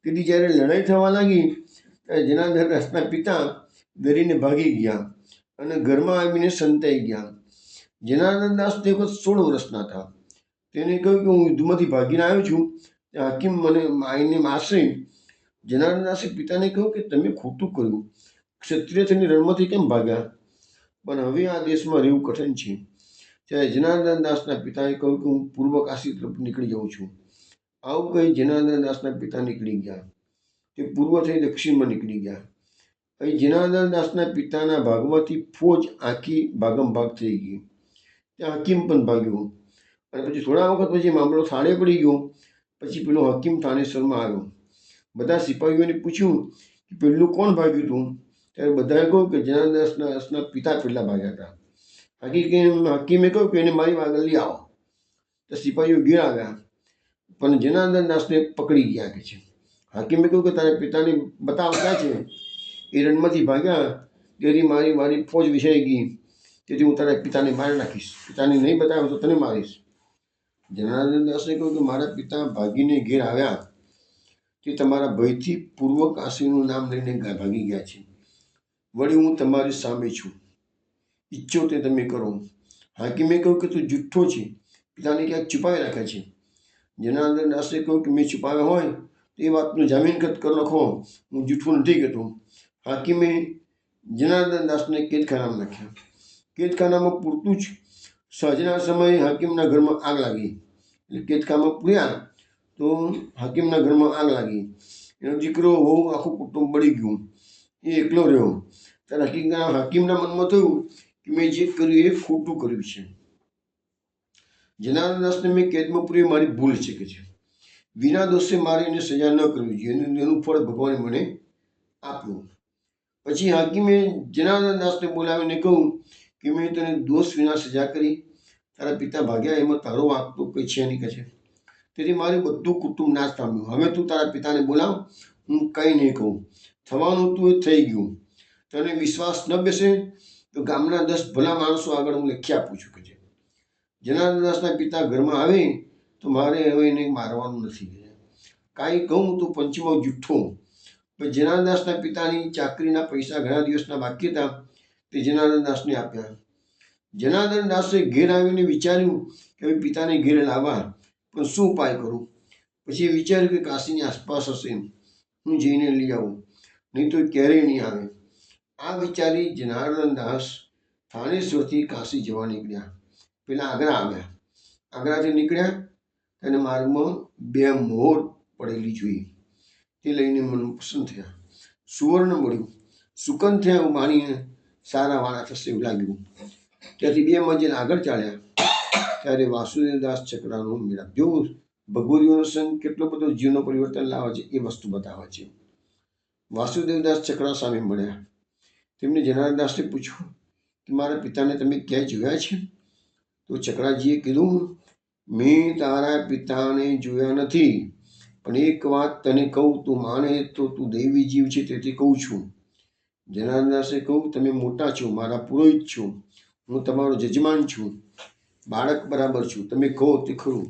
તેથી જ્યારે લડાઈ થવા લાગી ત્યારે જનાર્દનદાસના પિતા ડરીને ભાગી ગયા અને ઘરમાં આવીને સંતાઈ ગયા. જનાર્દનદાસ તે વખત 16 વર્ષના હતા. તેને કહ્યું કે હું યુદ્ધમાંથી ભાગીને આવ્યો છું, હકીમ મને આવીને મારશે. જનાર્દનદાસે પિતાને કહ્યું કે તમે ખોટું કર્યું, ક્ષત્રિય થઈને રણમાંથી કેમ ભાગ્યા? પણ હવે આ દેશમાં રહેવું કઠિન છે. ત્યારે જનાર્દનદાસના પિતાએ કહ્યું કે હું પૂર્વ કાશી તરફ નીકળી જાઉં છું. આવું કહી જનાર્દનદાસના પિતા નીકળી ગયા. તે પૂર્વ થઈ દક્ષિણમાં નીકળી ગયા. અહીં જનાર્દનદાસના પિતાના ભાગવાથી ફોજ આખી ભાગમ ભાગ થઈ ગઈ. ત્યાં હકીમ પણ ભાગ્યો. અને પછી થોડા વખત પછી મામલો થાળે પડી ગયો. પછી પેલો હકીમ થાનેશ્વરમાં આવ્યો. બધા સિપાહીઓને પૂછ્યું કે પેલું કોણ ભાગ્યું હતું? ત્યારે બધાએ કહ્યું કે જનાર્દનદાસના પિતા પહેલાં ભાગ્યા હતા. હકીમે કહ્યું કે એને મારી આગળ લઈ આવો. તો સિપાહીઓ ઘેર આવ્યા, પણ જનાર્દનદાસને પકડી ગયા કે છે. હકીમે કહ્યું કે તારા પિતાને બતાવ ક્યાં છે? એ રણમાંથી ભાગ્યા, તેથી મારી ફોજ વિસાઈ ગઈ, તેથી હું તારા પિતાને મારી નાખીશ. પિતાને નહીં બતાવ્યો તો તને મારીશ. જનાર્દનદાસે કહ્યું કે મારા પિતા ભાગીને ઘેર આવ્યા, તે તમારા ભયથી પૂર્વ કાશીનું નામ લઈને ભાગી ગયા છે. વળી હું તમારી સામે છું, ઈચ્છો તે તમે કરો. હાકીમે કહ્યું કે તું જુઠ્ઠો છે, પિતાને ક્યાંક છુપાવી રાખ્યા છે. જનાર્દનદાસે કહ્યું કે મેં છુપાવ્યા હોય તો એ વાતનો જામીન કરી લખો, હું જૂઠું નથી કહેતો. હાકીમે જનાર્દનદાસને કેદખાનામાં નાખ્યા. કેદખાનામાં પૂરતું જ સાંજના સમયે હાકીમના ઘરમાં આગ લાગી. એટલે કેદખાનામાં પૂર્યા તો હાકીમના ઘરમાં આગ લાગી. એનો દીકરો વહુ આખું કુટુંબ બળી ગયું. એ એકલો રહ્યો. ત્યારે હાકીમના મનમાં થયું કે મેં જે કર્યું એ ખોટું કર્યું છે. જનાર્દનદાસને મેં કેદમાં પૂરી મારી ભૂલ છે કે છે. વિના દોષે મારે એને સજા ન કરવી જોઈએ, એનું ફળ ભગવાને મને આપ્યું. પછી હાકીમે જનાર્દનદાસને બોલાવીને કહ્યું કે મેં તને દોષ વિના સજા કરી, તારા પિતા ભાગ્યા એમાં તારો વાંક તો કંઈ છે નહીં કે છે. તેથી મારું બધું કુટુંબ નાશ પામ્યું. હવે તું તારા પિતાને બોલાવ, હું કંઈ નહીં કહું. થવાનું તું એ થઈ ગયું. તને વિશ્વાસ ન બેસે તો ગામના 10 ભલા માણસો આગળ હું લખી આપું છું કે છે. જનાર્દનદાસના પિતા ઘરમાં આવે તો મારે હવે એને મારવાનું નથી. કાંઈ કહું તો પંચમાં જુઠ્ઠો. પણ જનાર્દનદાસના પિતાની ચાકરીના પૈસા ઘણા દિવસના બાકી હતા, તે જનાર્દનદાસને આપ્યા. જનાર્દનદાસે ઘેર આવીને વિચાર્યું કે હવે પિતાને ઘેર લાવવા, પણ શું ઉપાય કરું? પછી વિચાર્યું કે કાશીની આસપાસ હશે, હું જઈને લઈ આવું, નહીં તો ક્યારેય નહીં આવે. આ વિચારી જનાર્દનદાસ થાનેશ્વરથી કાશી જવા નીકળ્યા. પેલા આગ્રા આવ્યા. આગ્રાથી નીકળ્યા અને માર્ગમાં 2 મોર પડેલી જોઈ. તે લઈને મન પસંદ થયા. સુવર્ણ મળ્યું, સુકન થયા એવું માનીને સારા વાળા થશે એવું લાગ્યું. ત્યાંથી 2 મંજિલ આગળ ચાલ્યા ત્યારે વાસુદેવદાસ છકડાનો મેળાપ. જો ભગવતીઓનો સંગ કેટલો બધો જીવનો પરિવર્તન લાવે છે એ વસ્તુ બતાવે છે. વાસુદેવદાસ છકડા સામે મળ્યા. તેમને જનાર્દનદાસને પૂછ્યું કે મારા પિતાને તમે ક્યાંય જોયા છે? તો છકડાજીએ કીધું, મેં તારા પિતાને જોયા નથી, પણ એક વાત તને કહું, તું માને તો તું દૈવી જીવ છે તેથી કહું છું. જનાર્દનદાસે કહ્યું, તમે મોટા છો, મારા પુરોહિત છો, હું તમારો જજમાન છું, બાળક બરાબર છું, તમે કહો તે ખરું.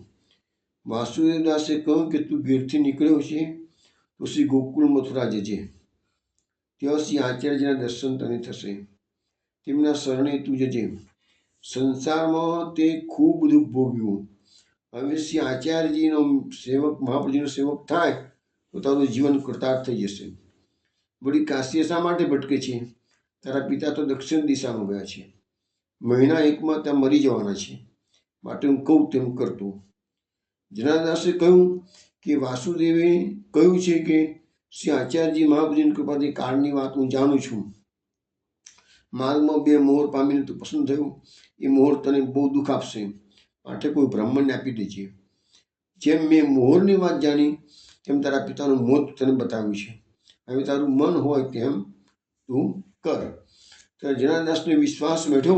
વાસુદેવદાસે કહ્યું કે તું ઘેરથી નીકળ્યો છે તો શ્રી ગોકુળ મથુરા જજે. ત્યાં શ્રી આચાર્યજીના દર્શન તને થશે. તેમના શરણે તું જજે. સંસારમાં તે ખૂબ દુઃખ ભોગ્યું. હવે શ્રી આચાર્યજીનો સેવક, મહાપ્રભુજીનો સેવક થાય તો તારું જીવન કૃતાર્થ થઈ જશે. વળી કાશીએ શા માટે ભટકે છે? તારા પિતા તો દક્ષિણ દિશામાં ગયા છે. મહિના એકમાં ત્યાં મરી જવાના છે. માટે હું કહું તેમ કરતો. જનાર્દનદાસે કહ્યું કે વાસુદેવે કહ્યું છે કે શ્રી આચાર્યજી મહાપ્રભુજીની કૃપાથી કાળની વાત હું જાણું છું. માર્ગમાં 2 મોહર પામીને તું પસંદ થયું. એ મોહર તને બહુ દુઃખ આપશે. માટે કોઈ બ્રાહ્મણને આપી દેજે. જેમ મેં મોહરની વાત જાણી તેમ તારા પિતાનું મોત તને બતાવ્યું છે. હવે તારું મન હોય તેમ તું કર. ત્યારે જનાર્દનદાસને વિશ્વાસ બેઠો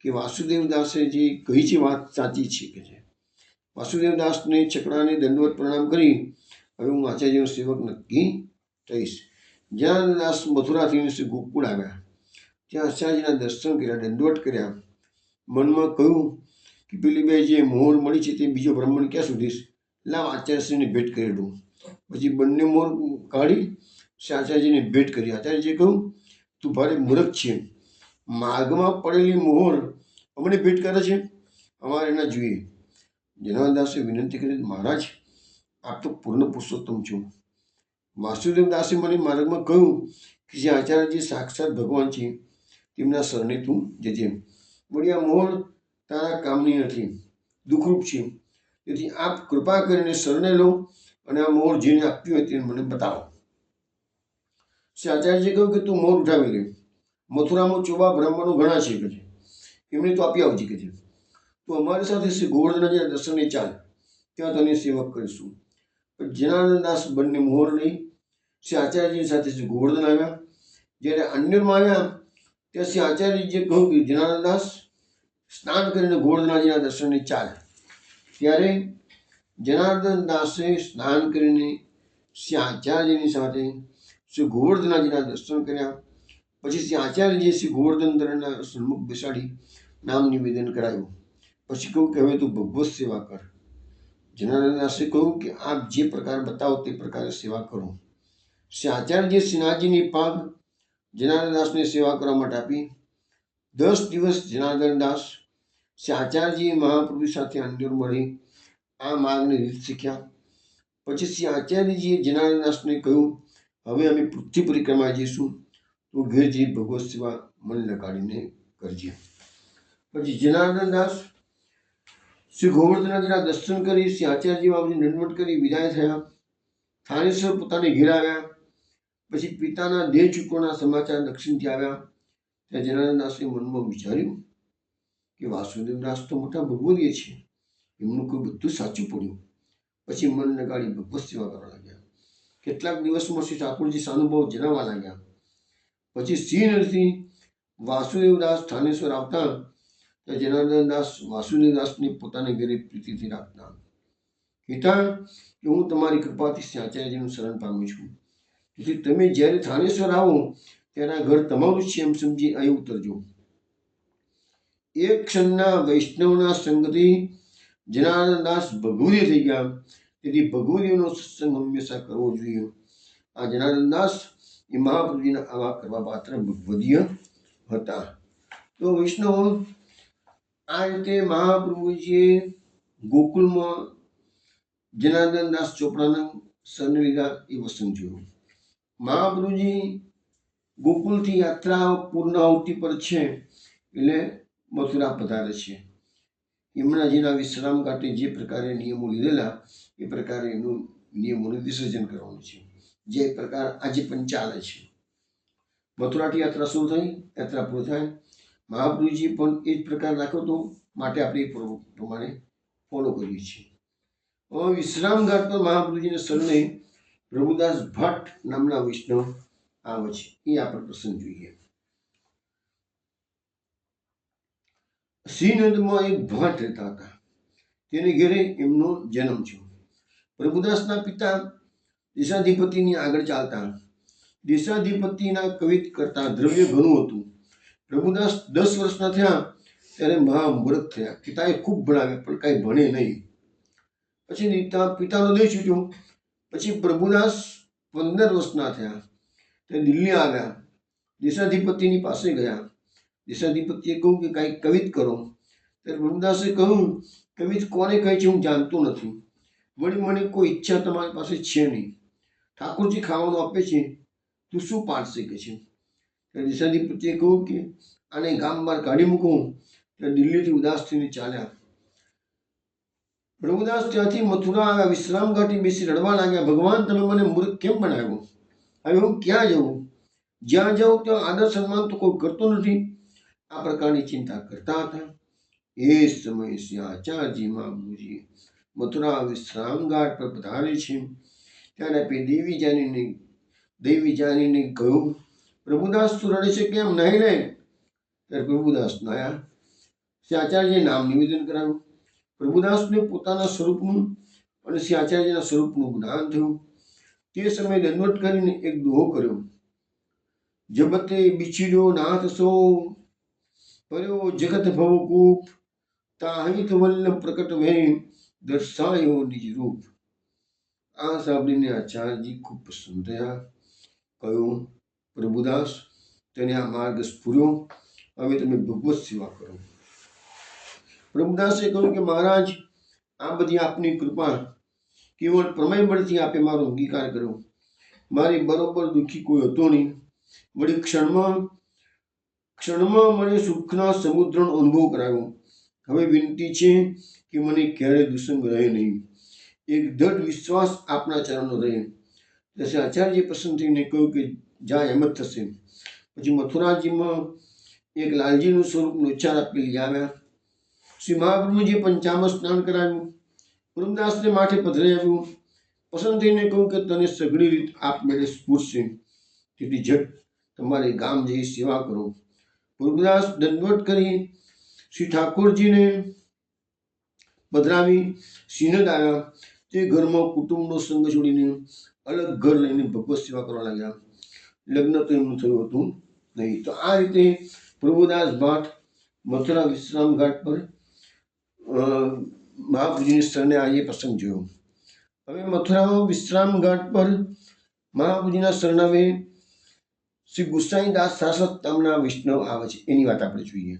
કે વાસુદેવદાસે જે કહી છે વાત સાચી છે કે છે. વાસુદેવદાસને છકડાને દંડવત પ્રણામ કરી હવે હું આચાર્યનો સેવક નક્કી થઈશ. જનાર્દનદાસ મથુરાથી શ્રી ગોકુળ આવ્યા. ત્યાં આચાર્યજીના દર્શન કર્યા, દંડવત કર્યા. મનમાં કહ્યું કે પેલી 2 જે મોહર મળી છે તે બીજો બ્રાહ્મણ ક્યાં સુધીશ? લાવ આચાર્યશ્રીને ભેટ કરી દઉં. પછી બંને મોહર કાઢી શ્રી આચાર્યજીને ભેટ કરી. આચાર્યજીએ કહ્યું, તું ભારે મૂર્ખ છે. માર્ગમાં પડેલી મોહર અમને ભેટ કરે છે? અમારે ના જોઈએ. જનાર્દનદાસે વિનંતી કરી, મહારાજ આપ તો પૂર્ણ પુરુષોત્તમ છો. વાસુદેવદાસે મને માર્ગમાં કહ્યું કે જે આચાર્યજી સાક્ષાત ભગવાન છે તેમના શરણે તું જજે. વળી આ મોહર તારા કામની નથી, દુઃખરૂપ છે. તેથી આપ કૃપા કરીને શરણે લો અને આ મોહર જેને આપ્યું હોય તેને મને બતાવો. શ્રી આચાર્યજીએ કહ્યું કે તું મોહર ઉઠાવી લે. મથુરામાં ચોબા બ્રાહ્મણો ઘણા છે કે છે, એમને તો આપી આવજે કે છે. તો અમારી સાથે શ્રી ગોવર્ધનજીના દર્શને ચાલ, ત્યાં તને સેવક કરીશું. જનાર્દનદાસ બંને મોહર લઈ શ્રી આચાર્યજી સાથે શ્રી ગોવર્ધન આવ્યા. જ્યારે અન્યરમાં આવ્યા ત્યાં શ્રી આચાર્યજીએ કહ્યું કે જનાર્દનદાસ સ્નાન કરીને ગોવર્ધનજીના દર્શને ચાલ. ત્યારે જનાર્દનદાસે સ્નાન કરીને શ્રી આચાર્યજીની સાથે શ્રી ગોવર્ધનજીના દર્શન કર્યા. પછી શ્રી આચાર્યજીએ શ્રી ગોવર્ધન તરણના સન્મુખ બેસાડી નામ નિવેદન કરાયું. પછી કહ્યું કે હવે તું ભગવત સેવા કર. જનાર્દનદાસે કહ્યું કે આપ જે પ્રકાર બતાવો તે પ્રકારે સેવા કરો. શ્રી આચાર્યજીએ શ્રીનાથજીની પાગ જનાર્દનદાસને સેવા કરવા માટે આપી. 10 દિવસ જનાર્દનદાસ શ્રી આચાર્યજી મહાપ્રભુ સાથે અંજોર મળી આ માર્ગની રીત શીખ્યા. પછી શ્રી આચાર્યજીએ જનાર્દનદાસને કહ્યું, હવે અમે પૃથ્વી પરિક્રમા જઈશું, તો ઘેર જઈ ભગવત સેવા મન લગાડીને કરજે. પછી જનાર્દનદાસ શ્રી ગોવર્ધનજીના દર્શન કરી શ્રી આચાર્યજી બાબુજી દંડવત કરી વિદાય થયા. થાનેશ્વર પોતાને ઘેર આવ્યા. પછી પિતાના દેહ ચૂકવાના સમાચાર દક્ષિણથી આવ્યા. ત્યાં જનાર્દનદાસે મનમાં વિચાર્યું કે વાસુદેવદાસ તો મોટા ભગવદીય છે, એમનું કોઈ બધું સાચું પડ્યું. પછી મન લગાડી ભગવત સેવા કરવા લાગ્યા. કેટલાક દિવસમાં શ્રી ઠાકોરજી સાનુભાવ જણાવવા લાગ્યા. પછી શ્રીનગરથી વાસુદેવદાસ થાનેશ્વર આવતા ત્યાં જનાર્દનદાસ વાસુદેવદાસને પોતાને ઘરે પ્રીતિથી રાખતા. કહેતા કે હું તમારી કૃપાથી શ્રી આચાર્યજીનું શરણ પામ્યું છું, તેથી તમે જ્યારે થાનેશ્વર આવો ત્યારે આ ઘર તમારું છે એમ સમજી અહીં ઉતરજો. એક ક્ષણના વૈષ્ણવના સંગથી જનાર્દનદાસ ભગવદીય થઈ ગયા. તેથી ભગવદીયનો સત્સંગ હંમેશા કરવો જોઈએ. આ જનાર્દનદાસ એ મહાપ્રભુજીના આવા કરવા પાત્ર ભગવદીય હતા. તો વૈષ્ણવ આ રીતે મહાપ્રભુજીએ ગોકુળમાં જનાર્દનદાસ ચોપડાના શરણે લીધા એ વસન જોયું. મહાપ્રભુજી ગોકુળથી યાત્રા પૂર્ણાહુતિ પર છે એટલે મથુરા પધારે છે. યમુનાજીના વિશ્રામ ઘાટે જે પ્રકારે નિયમો લીધેલા એ પ્રકારે એનું નિયમોનું વિસર્જન કરવાનું છે, જે પ્રકાર આજે પણ ચાલે છે. મથુરાથી યાત્રા શરૂ થઈ, યાત્રા પૂરી થાય. મહાપ્રભુજી પણ એ જ પ્રકાર રાખ્યો હતો, માટે આપણે એ પ્રમાણે ફોલો કરીએ છીએ. વિશ્રામ ઘાટ પર મહાપ્રભુજીને શરણે પ્રભુદાસ ભટ્ટ નામના વૈષ્ણવ આવે છે. એ આપણે પ્રસંગ જોઈએ. શ્રીનગરમાં એક ભટ્ટ રહેતા હતા. તેને ઘેરે એમનો જન્મ થયો. પ્રભુદાસના પિતા દેશાધિપતિની આગળ ચાલતા. દેશાધિપતિના કવિત કરતા દ્રવ્ય ઘણું હતું. પ્રભુદાસ 10 વર્ષના થયા ત્યારે મહામૂર્ખ થયા. પિતાએ ખૂબ ભણાવ્યા પણ કાંઈ ભણે નહીં. પછી પિતાનો દેહ છૂટ્યો. પછી પ્રભુદાસ 15 વર્ષના થયા તે દિલ્હી આવ્યા, દેશાધિપતિની પાસે ગયા. દેશાધિપતિએ કહ્યું કે કાંઈક કવિત કરો. ત્યારે પ્રભુદાસે કહ્યું, કવિત કોને કહે છે હું જાણતો નથી, વળી મને કોઈ ઈચ્છા તમારી પાસે છે નહીં. ઠાકોરજી ખાવાનું આપે છે, તું શું પાડશે કે છે. ત્યારે દેશાધિપતિએ કહ્યું કે આને ગામ બહાર કાઢી મૂકું. ત્યારે દિલ્હીથી ઉદાસ થઈને ચાલ્યા. પ્રભુદાસ ત્યાંથી મથુરા આવ્યા, વિશ્રામ ઘાટી બેસી રડવા લાગ્યા, ભગવાન તમે મને મૂર્ખ કેમ બનાવ્યો, હવે હું ક્યાં જવું, જ્યાં જાઉં ત્યાં આદર સન્માન તો કોઈ કરતો નથી. આ પ્રકારની ચિંતા કરતા હતા. એ સમયે શ્રી આચાર્યજી મહાપ્રભુજી મથુરા વિશ્રામ ઘાટ પર પધારે છે. ત્યારે આપે દેવી જાનીને કહ્યું, પ્રભુદાસ તું રડે છે કેમ, નહીં રે. ત્યારે પ્રભુદાસ નાયા. શ્રી આચાર્યજીએ નામ નિવેદન કરાવ્યું. પ્રભુદાસને પોતાના સ્વરૂપનું અને શ્રી આચાર્યજીના સ્વરૂપનું જ્ઞાન થયું. તે સમયે દંડવત કરીને એક દોહો કર્યો. જબતે બિછડ્યો નાથ સો, पर्यो जगत भवकूप, ताहित वल्लभ प्रकट में दर्शायो निज रूप. આ સાંભળીને આચાર્યજી ખૂબ પ્રસન્ન થયા. કહ્યું, પ્રભુદાસ તેને આ માર્ગ સ્ફુર્યો, હવે તમે ભગવત સેવા કરો. પ્રભુદાસે કહ્યું કે મહારાજ, આ બધી આપની કૃપા, કેવળ પ્રમેય બળથી આપે મારો અંગીકાર કર્યો. મારી બરોબર દુઃખી કોઈ હતો નહીં, વળી ક્ષણમાં મને સુખના સમુદ્રનો અનુભવ કરાવ્યો. હવે વિનંતી છે કે મને ક્યારેય દુસંગ રહે નહીં, એક દૃઢ વિશ્વાસ આપના ચરણો રહે. જશે આચાર્યજી પ્રસન્ન થઈને કહ્યું કે જા એમ જ થશે. પછી મથુરાજીમાં એક લાલજીનું સ્વરૂપનો ઉચ્ચાર આપી લઈ આવ્યા. શ્રી મહાપ્રભુજીએ પંચામૃત સ્નાન કરાવ્યું, પ્રભુદાસને માથે પધરાવ્યું. પસંદ થઈને કહ્યું કે તને સઘળી રીત આપમેળે સ્ફૂર્શે, તેથી ઝટ તમારે ગામ જઈ સેવા કરો. પ્રભુદાસ દંડવત કરી શ્રી ઠાકોરજીને પધરાવી શ્રીનદ આવ્યા. તે ઘરમાં કુટુંબનો સંગ છોડીને અલગ ઘર લઈને ભગવત સેવા કરવા લાગ્યા. લગ્ન તો એમનું થયું હતું નહીં. તો આ રીતે પ્રભુદાસ ભાટ મથુરા વિશ્રામ ઘાટ પર મહાપ્રભુજીની શરણે આ એ પ્રસંગ જોયો. હવે મથુરામાં વિશ્રામ ઘાટ પર મહાપ્રભુજીના શરણાવે શ્રી ગુસાઈદાસ શાશ્વત નામના વૈષ્ણવ આવે છે, એની વાત આપણે જોઈએ.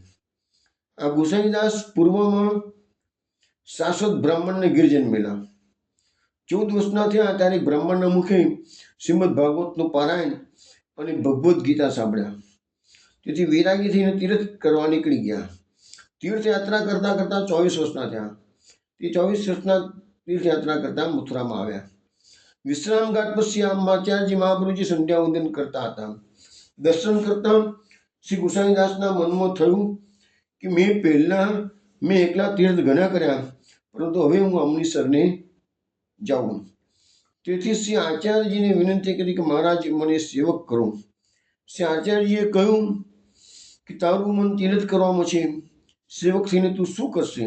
આ ગુસાઈદાસ પૂર્વમાં શાશ્વત બ્રાહ્મણને ઘેર જન્મેલા. 14 વર્ષના થયા ત્યારે બ્રાહ્મણના મુખે શ્રીમદ ભાગવતનું પારાયણ અને ભગવદ્ ગીતા સાંભળ્યા. તેથી વૈરાગી થઈને તીર્થ કરવા નીકળી ગયા. તીર્થયાત્રા કરતાં કરતાં 24 વર્ષના થયા. તે 24 વર્ષના તીર્થયાત્રા કરતાં મથુરામાં આવ્યા. વિશ્રામ ઘાટ પર શ્રી આચાર્યજી મહાપ્રભુજી સંધ્યા વંદન કરતા હતા. દર્શન કરતા શ્રી ગુસાઈદાસના મનમાં થયું કે મેં એકલા તીર્થ ઘણા કર્યા, પરંતુ હવે હું અમની સરને જાઉં. તેથી શ્રી આચાર્યજીને વિનંતી કરી કે મહારાજ મને સેવક કરો. શ્રી આચાર્યજીએ કહ્યું કે તારું મન તીર્થ કરવામાં છે, સેવક થઈને તું શું કરશે.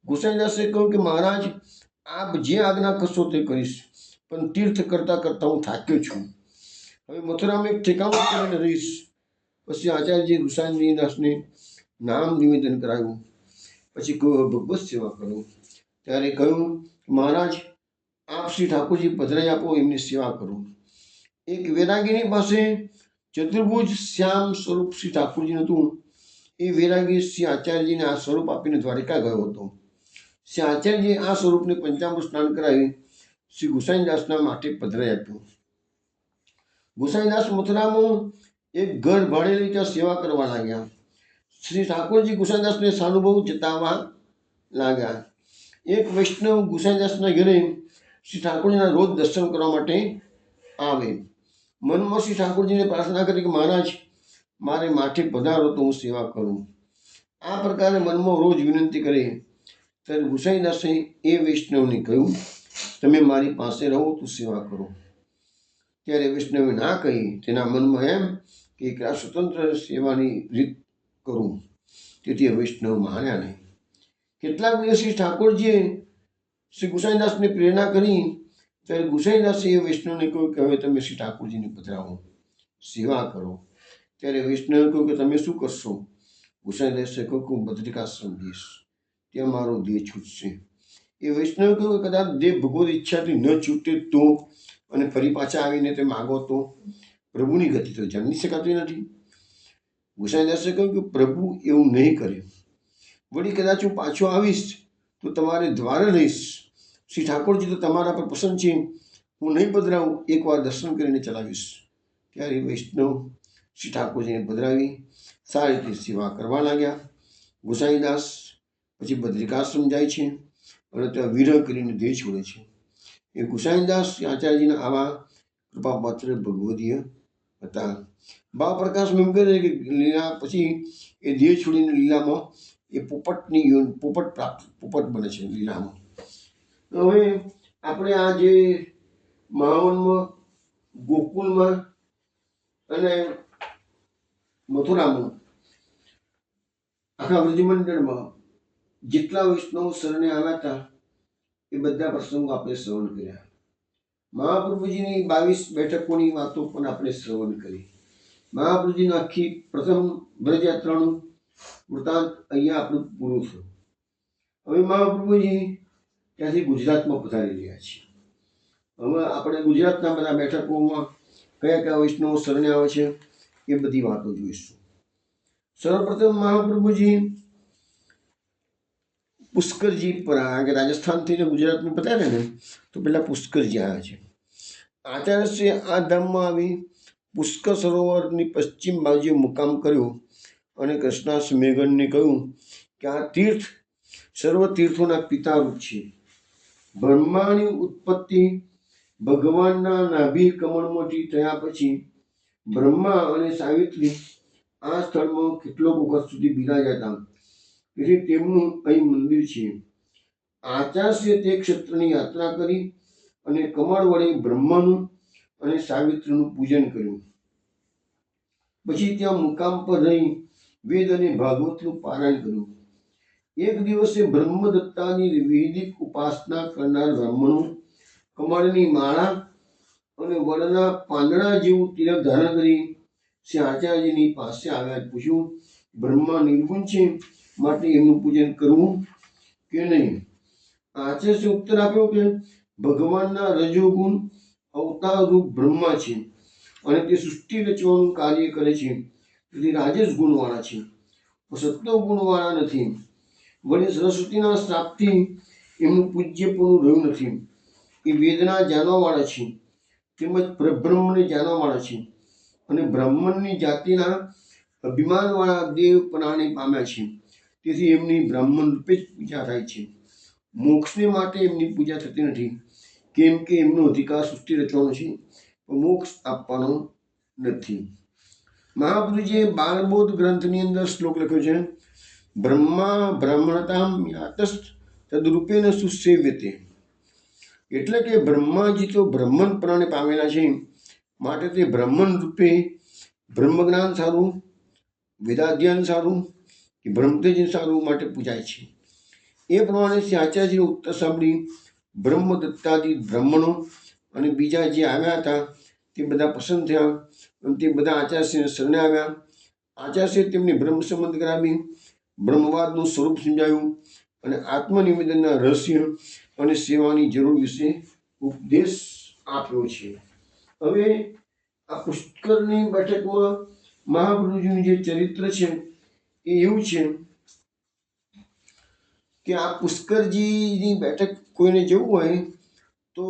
ગુસાઈદાસે કહ્યું કે મહારાજ આપ જે આજ્ઞા કરશો તે કરીશ, પણ તીર્થ કરતાં કરતાં હું થાક્યો છું. હવે મથુરામાં એક ઠેકાણું કરીને રહીશ. પછી આચાર્યજી ગુસાઈદાસને નામ નિવેદન કરાવ્યું. પછી કહ્યું ભગવત સેવા કરો. ત્યારે કહ્યું મહારાજ આપ શ્રી ઠાકોરજી પધરાઈ આપો, એમની સેવા કરો. એક વૈરાગીની પાસે ચતુર્ભુજ શ્યામ સ્વરૂપ શ્રી ઠાકોરજી હતું. એ વૈરાગી શ્રી આચાર્યજીને આ સ્વરૂપ આપીને દ્વારિકા ગયો હતો. શ્રી આચાર્યજીએ આ સ્વરૂપને પંચામૃત સ્નાન કરાવી શ્રી ગુસાઈદાસના માટે પધરાઈ આપ્યું. ગુસાઈદાસ મથુરામાં એક ઘર ભાડે લઈ ત્યાં સેવા કરવા લાગ્યા. શ્રી ઠાકોરજી ગુસાઈદાસને સાનુભવ જતાવવા લાગ્યા. એક વૈષ્ણવ ગુસાઈદાસના ઘરે શ્રી ઠાકોરજીના રોજ દર્શન કરવા માટે આવે. મનમાં શ્રી ઠાકોરજીને પ્રાર્થના કરી કે મહારાજ મારે માથે પધારો તો હું સેવા કરું. આ પ્રકારે મનમાં રોજ વિનંતી કરી. ત્યારે ગુસાઈદાસે એ વૈષ્ણવને કહ્યું તમે મારી પાસે રહો તો સેવા કરો. ત્યારે વૈષ્ણવે ના કહી. તેના મનમાં એમ કે એકલા સ્વતંત્ર સેવાની રીત કરું. તેથી વૈષ્ણવ માન્યા નહીં. કેટલાક દિવસ શ્રી ઠાકોરજીએ શ્રી ગુસાઈદાસને પ્રેરણા કરી. ત્યારે ગુસાઈદાસે એ વૈષ્ણવને કહ્યું કે હવે તમે શ્રી ઠાકોરજીને પધરાવો, સેવા કરો. ત્યારે વૈષ્ણવે કહ્યું કે તમે શું કરશો. ગુસાઈદાસે કહ્યું કે હું બદ્રિકાશ્રમ જઈશ, ત્યાં મારો દેહ છૂટશે. એ વૈષ્ણવે કહ્યું કે કદાચ દેહ ભગવદ ઈચ્છાથી ન છૂટે તો, અને ફરી પાછા આવીને તે માગો તો. પ્રભુની ગતિ તો જાણી શકાતી નથી. ગુસાઈદાસે કહ્યું કે પ્રભુ એવું નહીં કરે. વળી કદાચ હું પાછો આવીશ તો તમારે દ્વારે રહીશ. શ્રી ઠાકોરજી તો તમારા પર પસંદ છે, હું નહીં પધરાવું, એકવાર દર્શન કરીને ચલાવીશ. ત્યારે વૈષ્ણવ શ્રી ઠાકોરજીને પધરાવી સારી રીતે સેવા કરવા લાગ્યા. ગુસાઈદાસ પછી બદ્રિકાશ્રમ જાય છે અને ત્યાં વિરહ કરીને દેહ છોડે છે. એ ગુસાઈદાસ આચાર્યજીના આવા કૃપાપાત્ર ભગવદીય હતા. ભાવ પ્રકાશ એમ કહે છે કે લીલા પછી એ દેહ છોડીને લીલામાં એ પોપટ બને છે લીલામાં. હવે આપણે આ જે મહાવનમાં, ગોકુલમાં અને મથુરામાં આખા વ્રજમંડળમાં જેટલા વૈષ્ણવ શરણે આવ્યા હતા એ બધા પ્રસંગો આપણે શ્રવણ કર્યા. મહાપ્રભુજીની 22 બેઠકોની વાતો પણ આપણે શ્રવણ કરી. મહાપ્રભુજીની આખી પ્રથમ વ્રજયાત્રાનું વૃત્તાંત અહીંયા આપણું પૂરું થયું. હવે મહાપ્રભુજી ત્યાંથી ગુજરાતમાં પધારી રહ્યા છે. હવે આપણે ગુજરાતના બધા બેઠકોમાં કયા કયા વૈષ્ણવો શરણે આવે છે એ બધી વાતો જોઈશું. સર્વપ્રથમ મહાપ્રભુજી પુષ્કરજી પર આવ્યા. રાજસ્થાનથી ગુજરાતમાં પધાર્યા ને તો પેલા પુષ્કરજી આવ્યા છે. આચાર્યશ્રી આ ધામમાં આવી પુષ્કર સરોવરની પશ્ચિમ બાજુએ મુકામ કર્યો અને કૃષ્ણાસ મેઘનને કહ્યું કે આ તીર્થ સર્વ તીર્થોના પિતારૂપ છે. બ્રહ્માની ઉત્પત્તિ ભગવાનના નાભી કમળમાંથી થયા પછી બ્રહ્મા અને સાવિત્રી આ સ્થળમાં કેટલોક વખત સુધી બિરાજ્યા હતા. તેથી તેમનું અહીં મંદિર છે. આચાર્ય તે ક્ષેત્રની યાત્રા કરી અને કમળ વડે બ્રહ્માનું અને સાવિત્રીનું પૂજન કર્યું. પછી ત્યાં મુકામ પર રહી વેદ અને ભાગવતનું પારાયણ કર્યું. એક દિવસે બ્રહ્મદત્તાની વૈદિક ઉપાસના કરનાર બ્રાહ્મણો કમળની માળા અને વડના પાંદડા જેવું તિલક ધારણ કરી શ્રી આચાર્યજીની પાસે આવ્યા. પૂછ્યું, બ્રહ્મા નિર્ગુણ છે માટે એમનું પૂજન કરવું કે નહીં? આચાર્ય ઉત્તર આપ્યો કે ભગવાનના રજોગુણ અવતાર રૂપ બ્રહ્મા છે અને તે સૃષ્ટિ રચવાનું કાર્ય કરે છે, તેથી રાજસ ગુણવાળા છે, સત્વ ગુણવાળા નથી. વળી સરસ્વતીના શ્રાપથી એમનું પૂજ્યપણું રહ્યું નથી. એ વેદના જાણવાવાળા છે તેમજ પરબ્રહ્મને જાણવાવાળા છે અને બ્રાહ્મણની જાતિના અભિમાનવાળા દેવપણાને પામ્યા છે. તેથી એમની બ્રાહ્મણ રૂપે જ પૂજા થાય છે. મોક્ષને માટે એમની પૂજા થતી નથી, કેમ કે એમનો અધિકાર સૃષ્ટિ રચવાનો છે, મોક્ષ આપવાનો નથી. મહાપુરુષે બાલબોધ ગ્રંથની અંદર શ્લોક લખ્યો છે, બ્રહ્મા બ્રાહ્મણતામ યાતસ્થ તદરૂપેણ સુસેવ્યતે. એટલે કે બ્રહ્માજી તો બ્રહ્મણ પ્રાણે પામેલા છે, માટે તે બ્રહ્મણ રૂપે બ્રહ્મજ્ઞાન સારું, વેદાધ્યાન સારું કે બ્રહ્મતેજ સારું માટે પૂજાય છે. એ પ્રમાણે શ્રી આચાર્યજીનો ઉત્તર સાંભળી બ્રહ્મદત્તાદી બ્રાહ્મણો અને બીજા જે આવ્યા હતા તે બધા પસંદ થયા અને તે બધા આચાર્યશ્રીને શરણે આવ્યા. આચાર્યશ્રીએ તેમને બ્રહ્મ સંબંધ કરાવી, બ્રહ્મવાદનું સ્વરૂપ સમજાવ્યું અને આત્મનિવેદનના રહસ્ય અને સેવાની જરૂર વિશે ઉપદેશ આપ્યો છે. હવે આ પુષ્કરની બેઠકમાં મહાપ્રભુજીનું જે ચરિત્ર છે એ એવું છે કે આ પુષ્કરજીની બેઠક કોઈને જવું હોય તો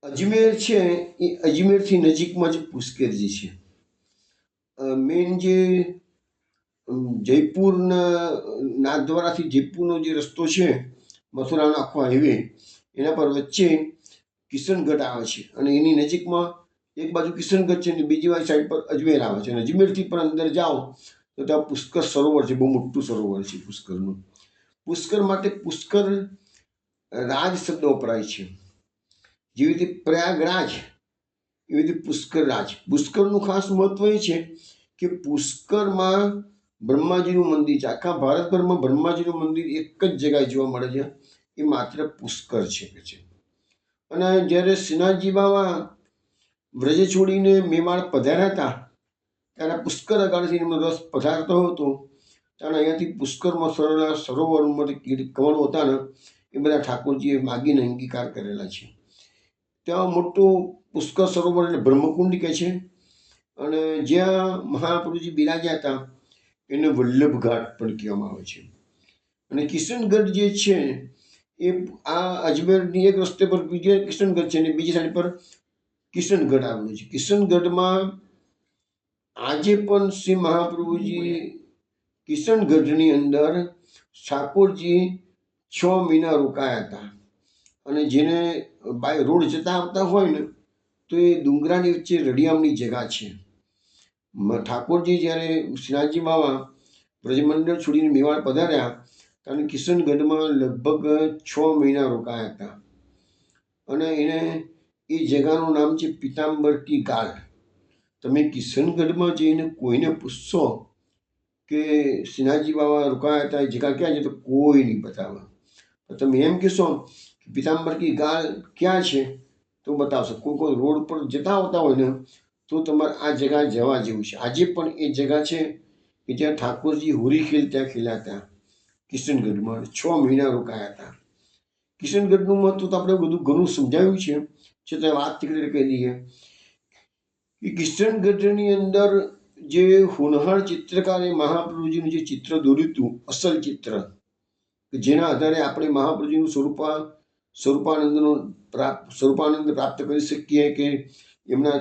અજમેર છે એ અજમેરથી નજીકમાં જ પુષ્કરજી છે. મેન જે જયપુરના નાથદ્વારાથી જયપુરનો જે રસ્તો છે, મથુરાનો આખો હાઈવે, એના પર વચ્ચે કિશનગઢ આવે છે અને એની નજીકમાં એક બાજુ કિશનગઢ છે અને બીજી બાજુ સાઈડ પર અજમેર આવે છે. અને અજમેરથી પણ અંદર જાઓ તો ત્યાં પુષ્કર સરોવર છે, બહુ મોટું સરોવર છે પુષ્કરનું. પુષ્કર માટે પુષ્કર રાજ શબ્દ વપરાય છે. જેવી રીતે પ્રયાગરાજ એવી રીતે પુષ્કર રાજ. પુષ્કરનું ખાસ મહત્વ એ છે કે પુષ્કરમાં બ્રહ્માજીનું મંદિર છે. આખા ભારતભરમાં બ્રહ્માજીનું મંદિર એક જ જગ્યાએ જોવા મળે છે, એ માત્ર પુષ્કર છે. અને જ્યારે શ્રીનાથજી બાબા વ્રજ છોડીને મેવાડ પધાર્યા હતા ત્યારે પુષ્કર અગાડથી એમનો રસ પધારતો હતો. ત્યારે અહીંયાથી પુષ્કરમાં સરોવરમાંથી કમળો હતા ને એ બધા ઠાકોરજીએ માગીને અંગીકાર કરેલા છે. ત્યાં મોટું પુષ્કર સરોવર એટલે બ્રહ્મકુંડ કહે છે, અને જ્યાં મહાપ્રભુજી બિરાજ્યા હતા એને વલ્લભ ઘાટ પણ કહેવામાં આવે છે. અને કિશનગઢ જે છે એ આ અજમેરની એક રસ્તે પર બીજે કિશનગઢ છે અને બીજી સાઈડ પર કિશનગઢ આવેલું છે. કિશનગઢમાં આજે પણ શ્રી મહાપ્રભુજી કિશનગઢની અંદર ઠાકોરજી 6 મહિના રોકાયા હતા. અને જેને બાય રોડ જતા આવતા હોય ને તો એ ડુંગરાની વચ્ચે રડિયામની જગા છે. ઠાકોરજી જ્યારે શ્રીનાથજી બાવા બ્રજમંડળ છોડીને મેવાડ પધાર્યા ત્યારે કિશનગઢમાં લગભગ 6 મહિના રોકાયા હતા. અને એને એ જગાનું નામ છે પિતાંબર કી ગાલ. તમે કિશનગઢમાં જઈને કોઈને પૂછશો કે શ્રીનાથજી બાવા રોકાયા હતા એ જગા ક્યાં છે તો કોઈ નહીં બતાવે. તમે એમ કહેશો કે પિતાંબર કી ગાલ ક્યાં છે તો બતાવશો. કોઈ રોડ પર જતા આવતા હોય ને તો તમારે આ જગા જવા જેવું છે. આજે પણ એ જગા છે કે જ્યાં ઠાકોરજી હોરી ખેલ ત્યાં ખેલ્યા હતા. કિશનગઢમાં 6 મહિના રોકાયા હતા. કિશનગઢનું મહત્વ તો આપણે બધું ઘણું સમજાવ્યું છે, છતાં વાત કરી દઈએ કે કિશનગઢની અંદર જે હોનહાર ચિત્રકારે મહાપ્રભુજીનું જે ચિત્ર દોર્યું હતું, અસલ ચિત્ર, જેના આધારે આપણે મહાપ્રભુજીનું સ્વરૂપાનંદ પ્રાપ્ત કરી શકીએ, કે એમના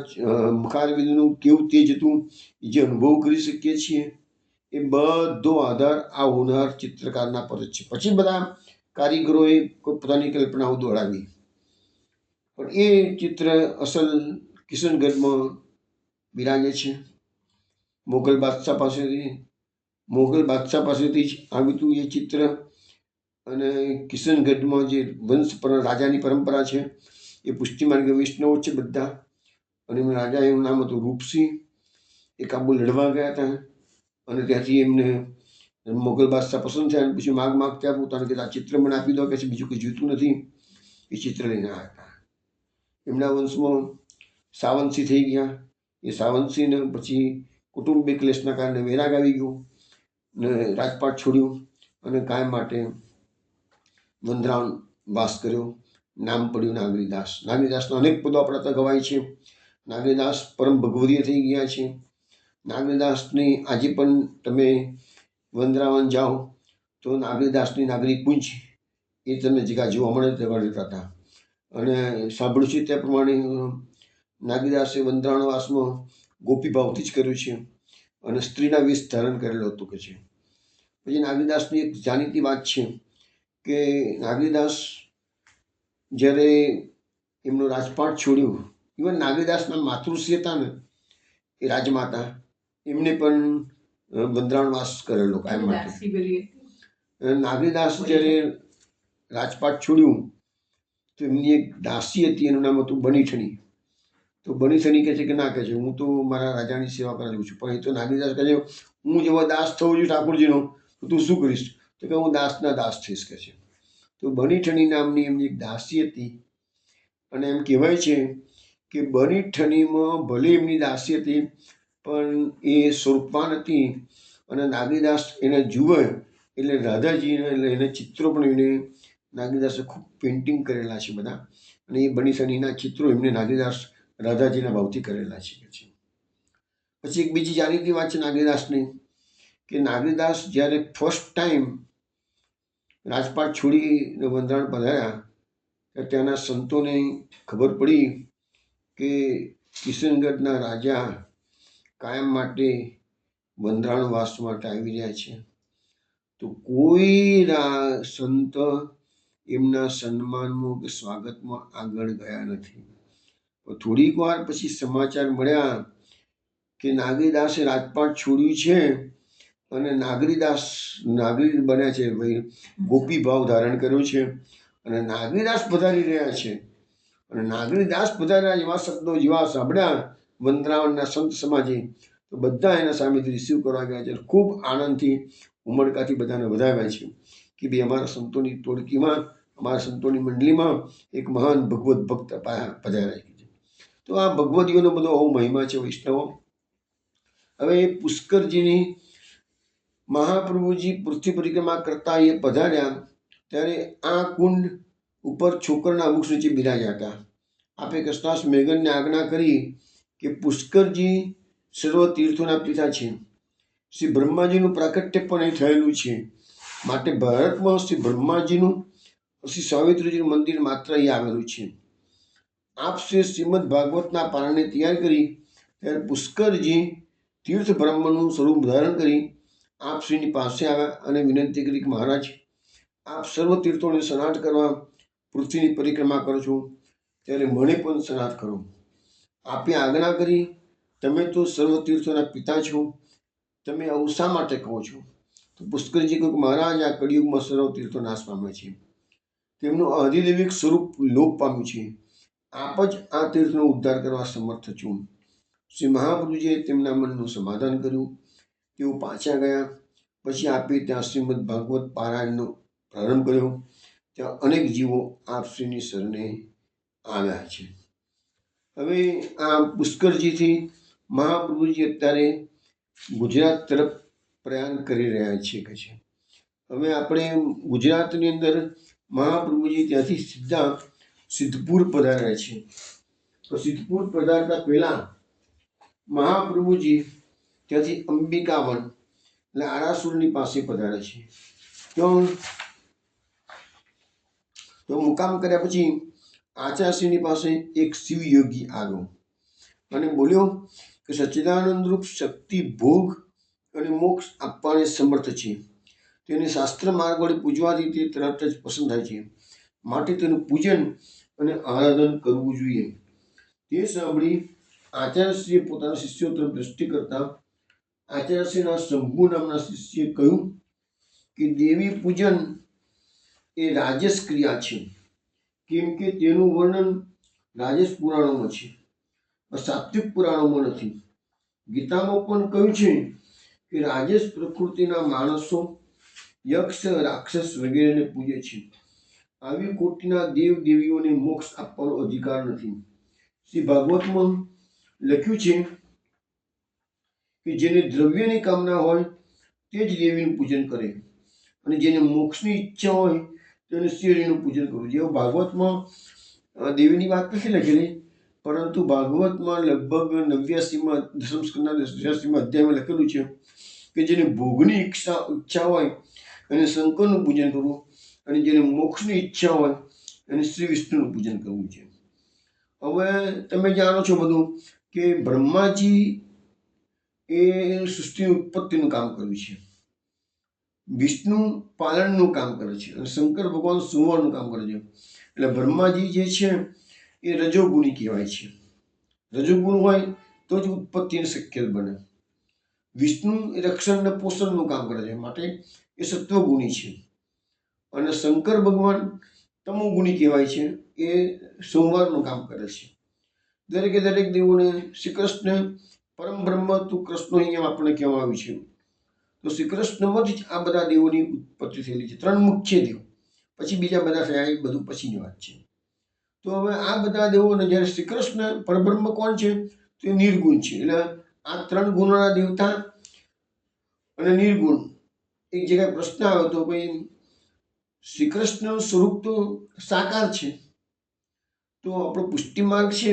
મુખારવિંદનું કેવું તેજ હતું જે અનુભવ કરી શકીએ છીએ, એ બધો આધાર આ હોનહાર ચિત્રકારના પર જ છે. પછી બધા કારીગરોએ પોતાની કલ્પનાઓ દોડાવી, પણ એ ચિત્ર અસલ કિશનગઢમાં બિરાજે છે. મોગલ બાદશાહ પાસેથી જ આવ્યું હતું એ ચિત્ર. અને કિશનગઢમાં જે રાજાની પરંપરા છે એ પુષ્ટિમાર્ગ વૈષ્ણવો છે બધા. અને એમના રાજા એનું નામ હતું રૂપસિંહ. એ કાબુ લડવા ગયા હતા અને ત્યાંથી એમને મોગલ બાદશાહ પસંદ થયા. પછી માગતા પોતાને કીધું આ ચિત્ર મને આપી દો, કે બીજું કંઈ જોઈતું નથી. એ ચિત્ર લઈને આવ્યા હતા. એમના વંશમાં સાવંતસિંહ થઈ ગયા. એ સાવંતસિંહને પછી કુટુંબિક ક્લેશના કારણે વૈરાગ આવી ગયો ને રાજપાટ છોડ્યું અને કાયમ માટે વંદરાવન વાસ કર્યો. નામ પડ્યું નાગરીદાસ. નાગરીદાસના અનેક પદો આપણા ત્યાં ગવાય છે. નાગરીદાસ પરમ ભગવદીય થઈ ગયા છે. નાગરીદાસની આજે પણ તમે વંદરાવન જાઓ તો નાગરીદાસની નાગરી કુંજ એ તમને જગ્યા જોવા મળે રહેતા હતા. અને સાંભળ્યું છે તે પ્રમાણે નાગરીદાસે વંદરાવનવાસમાં ગોપી ભાવથી જ કર્યું છે અને સ્ત્રીના વેશ ધારણ કરેલો હતું કે છે. પછી નાગરીદાસની એક જાણીતી વાત છે કે નાગરીદાસ જ્યારે એમનું રાજપાટ છોડ્યું, ઇવન નાગરીદાસના માતૃશ્રી હતા ને એ રાજમાતા, એમને પણ વંદરાવનવાસ કરેલો કાયમ માટે. નાગરીદાસ જ્યારે રાજપાટ છોડ્યું તો એમની એક દાસી હતી, એનું નામ હતું બનીઠણી. તો બનીઠણી કહે છે કે ના, કહે છે હું તો મારા રાજાની સેવા કરવા જઉં છું. પણ એ તો નાગરીદાસ કહે છે હું જેવો દાસ થવું છું ઠાકોરજીનો તો તું શું કરીશ? તો કે હું દાસના દાસ થઈશ કે છે. તો બનીઠણી નામની એમની એક દાસી હતી. અને એમ કહેવાય છે કે બનીઠણીમાં ભલે એમની દાસી હતી પણ એ સ્વરૂપવાન હતી. અને નાગરીદાસ એને જુએ એટલે રાધાજીને એટલે એને ચિત્રો પણ એને નાગરીદાસે ખૂબ પેઇન્ટિંગ કરેલા છે બધા. અને એ બનીઠણીના ચિત્રો એમને નાગરીદાસ રાધાજીના ભાવથી કરેલા છે. પછી એક બીજી જાણીતી વાત છે નાગરીદાસની, કે નાગરીદાસ જ્યારે ફર્સ્ટ ટાઈમ રાજપાટ છોડીને વંદરાવન પધાર્યા ત્યાંના સંતોને ખબર પડી કે કિશનગઢના રાજા કાયમ માટે વંદરાવન વાસ માટે આવી રહ્યા છે. તો કોઈ સંત એમના સન્માનમાં કે સ્વાગતમાં આગળ ગયા નથી. થોડીક વાર પછી સમાચાર મળ્યા કે નાગરીદાસે રાજપાટ છોડ્યું છે અને નાગરી બન્યા છે, ભાઈ ગોપી ભાવ ધારણ કર્યો છે અને નાગરીદાસ પધારી રહ્યા છે. અને નાગરીદાસ પધાર્યા એવા શબ્દો જેવા સાંભળ્યા વંદરાવનના સંત સમાજે તો બધા એના સામેથી રિસીવ કરવા ગયા છે. ખૂબ આનંદથી ઉમળકાથી બધાને વધાવ્યા છે કે ભાઈ અમારા સંતોની ટોળકીમાં, અમારા સંતોની મંડળીમાં એક મહાન ભગવત ભક્ત પધાર્યા છે. તો આ ભગવદીઓનો બધો બહુ મહિમા છે વૈષ્ણવો. હવે પુષ્કરજીની મહાપ્રભુજી પૃથ્વી પરિક્રમા કરતા એ પધાર્યા ત્યારે આ કુંડ ઉપર છોકરના વૃક્ષ નીચે બિરાજ્યા હતા. આપે કૃષ્ણાસ મેઘનને આજ્ઞા કરી કે પુષ્કરજી સર્વ તીર્થોના પિતા છે. શ્રી બ્રહ્માજીનું પ્રાકટ્ય પણ અહીં થયેલું છે. માટે ભારતમાં શ્રી બ્રહ્માજીનું શ્રી સાવિત્રીજીનું મંદિર માત્ર અહીં આવેલું છે. આપ શ્રીમદ ભાગવતના પારણને તૈયાર કરી ત્યારે પુષ્કરજી તીર્થ બ્રહ્મનું સ્વરૂપ ધારણ કરી આપ શ્રીની પાસે આવ્યા અને વિનંતી કરી કે મહારાજ, આપ સર્વ તીર્થોને સ્નાન કરવા પૃથ્વીની પરિક્રમા કરો છો, ત્યારે મને પણ સ્નાન કરો. આપે આજ્ઞા કરી, તમે તો સર્વ તીર્થોના પિતા છો, તમે આવું શા માટે કહો છો? તો પુષ્કરજી કહ્યું કે મહારાજ, આ કળિયુગમાં સર્વ તીર્થો નાશ પામે છે, તેમનું આધિદૈવિક સ્વરૂપ લોપ પામ્યું છે. આપ જ આ તીર્થનો ઉદ્ધાર કરવા સમર્થ છો. શ્રી મહાપ્રભુજીએ તેમના મનનું સમાધાન કર્યું. તેઓ પાછા ગયા. પછી આપે ત્યાં શ્રીમદ ભાગવત પારાયણનો પ્રારંભ કર્યો. ત્યાં અનેક જીવો આપશ્રીની શરણે આવ્યા છે. હવે આ પુષ્કરજીથી મહાપ્રભુજી અત્યારે ગુજરાત તરફ પ્રયાણ કરી રહ્યા છે કે છે. હવે આપણે ગુજરાતની અંદર મહાપ્રભુજી ત્યાંથી સીધા સિદ્ધપુર પધાર્યા છે. તો સિદ્ધપુર પધારતા પહેલા મહાપ્રભુજી ત્યાંથી અંબિકાવન એટલે આરાસુરની પાસે પધારે છે. તો મુકામ કર્યા પછી આચાર્યશ્રીની પાસે એક શિવયોગી આવ્યો અને બોલ્યો કે સચ્ચિદાનંદ રૂપ શક્તિ ભોગ અને મોક્ષ આપવાને સમર્થ છે. તેને શાસ્ત્ર માર્ગ વડે પૂજવાથી તે તરત જ પસંદ થાય છે. માટે તેનું પૂજન અને આરાધન કરવું જોઈએ. તે સાંભળી આચાર્યશ્રીએ પોતાના શિષ્યો તરફ દ્રષ્ટિ કરતા આચાર્યશ્રીના શંભુ નામના શિષ્યએ કહ્યું કે દેવી પૂજન એ રાજસ ક્રિયા છે, કેમ કે તેનું વર્ણન રાજસ પુરાણોમાં છે, સાત્વિક પુરાણોમાં નથી. ગીતામાં પણ કહ્યું છે કે રાજસ પ્રકૃતિના માણસો યક્ષ, રાક્ષસ વગેરેને પૂજે છે. આવી કોટીના દેવ દેવીઓને મોક્ષ આપવાનો અધિકાર નથી. શ્રી ભાગવતમાં લખ્યું છે કે જેને દ્રવ્યની કામના હોય તે જ દેવીનું પૂજન કરે, અને જેને મોક્ષની ઈચ્છા હોય તેને શિવજીનું પૂજન કરવું. જેવું ભાગવતમાં દેવીની વાત નથી લખેલી, પરંતુ ભાગવતમાં લગભગ 89માં દસમ સ્કંદના 89માં અધ્યાયમાં લખેલું છે કે જેને ભોગની ઈચ્છા હોય એને શંકરનું પૂજન કરવું, અને જેને મોક્ષની ઈચ્છા હોય એને શ્રી વિષ્ણુનું પૂજન કરવું છે. હવે તમે જાણો છો બધું કે બ્રહ્માજી એ સૃષ્ટિની ઉત્પત્તિનું કામ કર્યું છે, વિષ્ણુ પાલનનું કામ કરે છે, અને શંકર ભગવાન સંહારનું કામ કરે છે. એટલે બ્રહ્માજી જે છે એ રજોગુણી કહેવાય છે. રજોગુણ હોય તો જ ઉત્પત્તિને શક્ય બને. વિષ્ણુ એ રક્ષણ અને પોષણનું કામ કરે છે, માટે એ સત્વગુણી છે. અને શંકર ભગવાન તમોગુણી કહેવાય છે, એ સંહારનું કામ કરે છે. દરેકે દરેક દેવોને શ્રી કૃષ્ણ પરમ બ્રહ્મ તું કૃષ્ણ અહીંયા આપણે કહેવામાં આવ્યું છે. તો શ્રી કૃષ્ણમાંથી જ આ બધા દેવોની ઉત્પત્તિ થયેલી છે. 3 મુખ્ય દેવ, પછી બીજા બધા થયા એ બધું પછીની વાત છે. તો હવે આ બધા દેવોને જ્યારે શ્રી કૃષ્ણ પરબ્રહ્મ કોણ છે? તે નિર્ગુણ છે. એટલે આ 3 ગુણોના દેવતા અને નિર્ગુણ. એક જગ્યાએ પ્રશ્ન આવ્યો તો ભાઈ શ્રી કૃષ્ણનું સ્વરૂપ તો સાકાર છે, તો આપણો પુષ્ટિ માર્ગ છે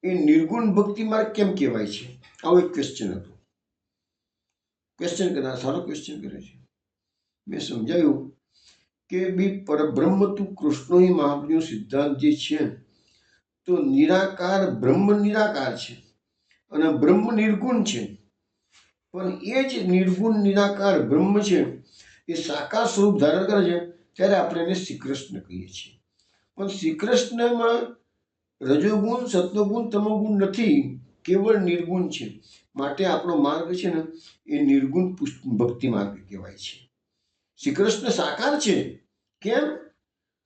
એ નિર્ગુણ ભક્તિ માર્ગ કેમ કહેવાય છે? આવો એક ક્વેશ્ચન હતો. ક્વેશ્ચન કરનાર સારો ક્વેશ્ચન કરે છે. મેં સમજાવ્યું કે બી પરબ્રહ્મ તું કૃષ્ણ એ મહાપ્રભુનો સિદ્ધાંત જે છે, તો નિરાકાર બ્રહ્મ નિરાકાર છે અને બ્રહ્મ નિર્ગુણ છે. પણ એ જ નિર્ગુણ નિરાકાર બ્રહ્મ છે એ સાકાર સ્વરૂપ ધારણ કરે છે, ત્યારે આપણે એને શ્રી કૃષ્ણ કહીએ છીએ. પણ શ્રી કૃષ્ણમાં રજોગુણ, સત્વગુણ, તમોગુણ નથી, કેવળ નિર્ગુણ છે. માટે આપણો માર્ગ છે ને એ નિર્ગુણ ભક્તિ માર્ગ કહેવાય છે. શ્રી કૃષ્ણ સાકાર છે. કેમ?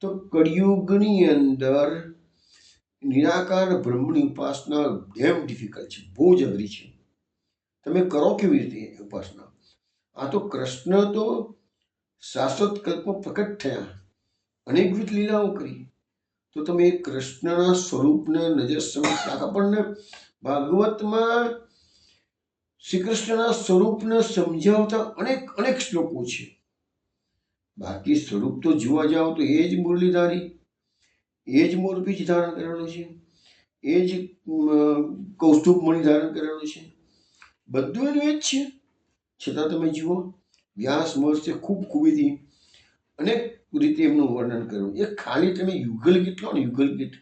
તો કળિયુગની અંદર નિરાકાર બ્રહ્મની ઉપાસના ડેમ ડિફિકલ્ટ છે, બહુ જ અઘરી છે. તમે કરો કેવી રીતે ઉપાસના? આ તો કૃષ્ણ તો શાશ્વત કલ્પમાં પ્રકટ થયા, અનેકવિધ લીલાઓ કરી. તો તમે કૃષ્ણના સ્વરૂપને નજર સમક્ષ આપણને ભાગવતમાં શ્રી કૃષ્ણના સ્વરૂપને સમજાવતા અનેક શ્લોકો છે. બાકી સ્વરૂપ તો જોવા જાઓ તો એ જ મુરલીધારી, એ જ મોરપીંછ ધારણ કરેલો છે, એ જ કૌસ્તુભ મણિ ધારણ કરેલો છે, બધું એનું એ જ છે. છતાં તમે જુઓ વ્યાસ મહર્ષિએ ખૂબ ખૂબીથી અનેક રીતે એમનું વર્ણન કર્યું. એ ખાલી તમે યુગલ ગીત લો ને, યુગલ ગીત,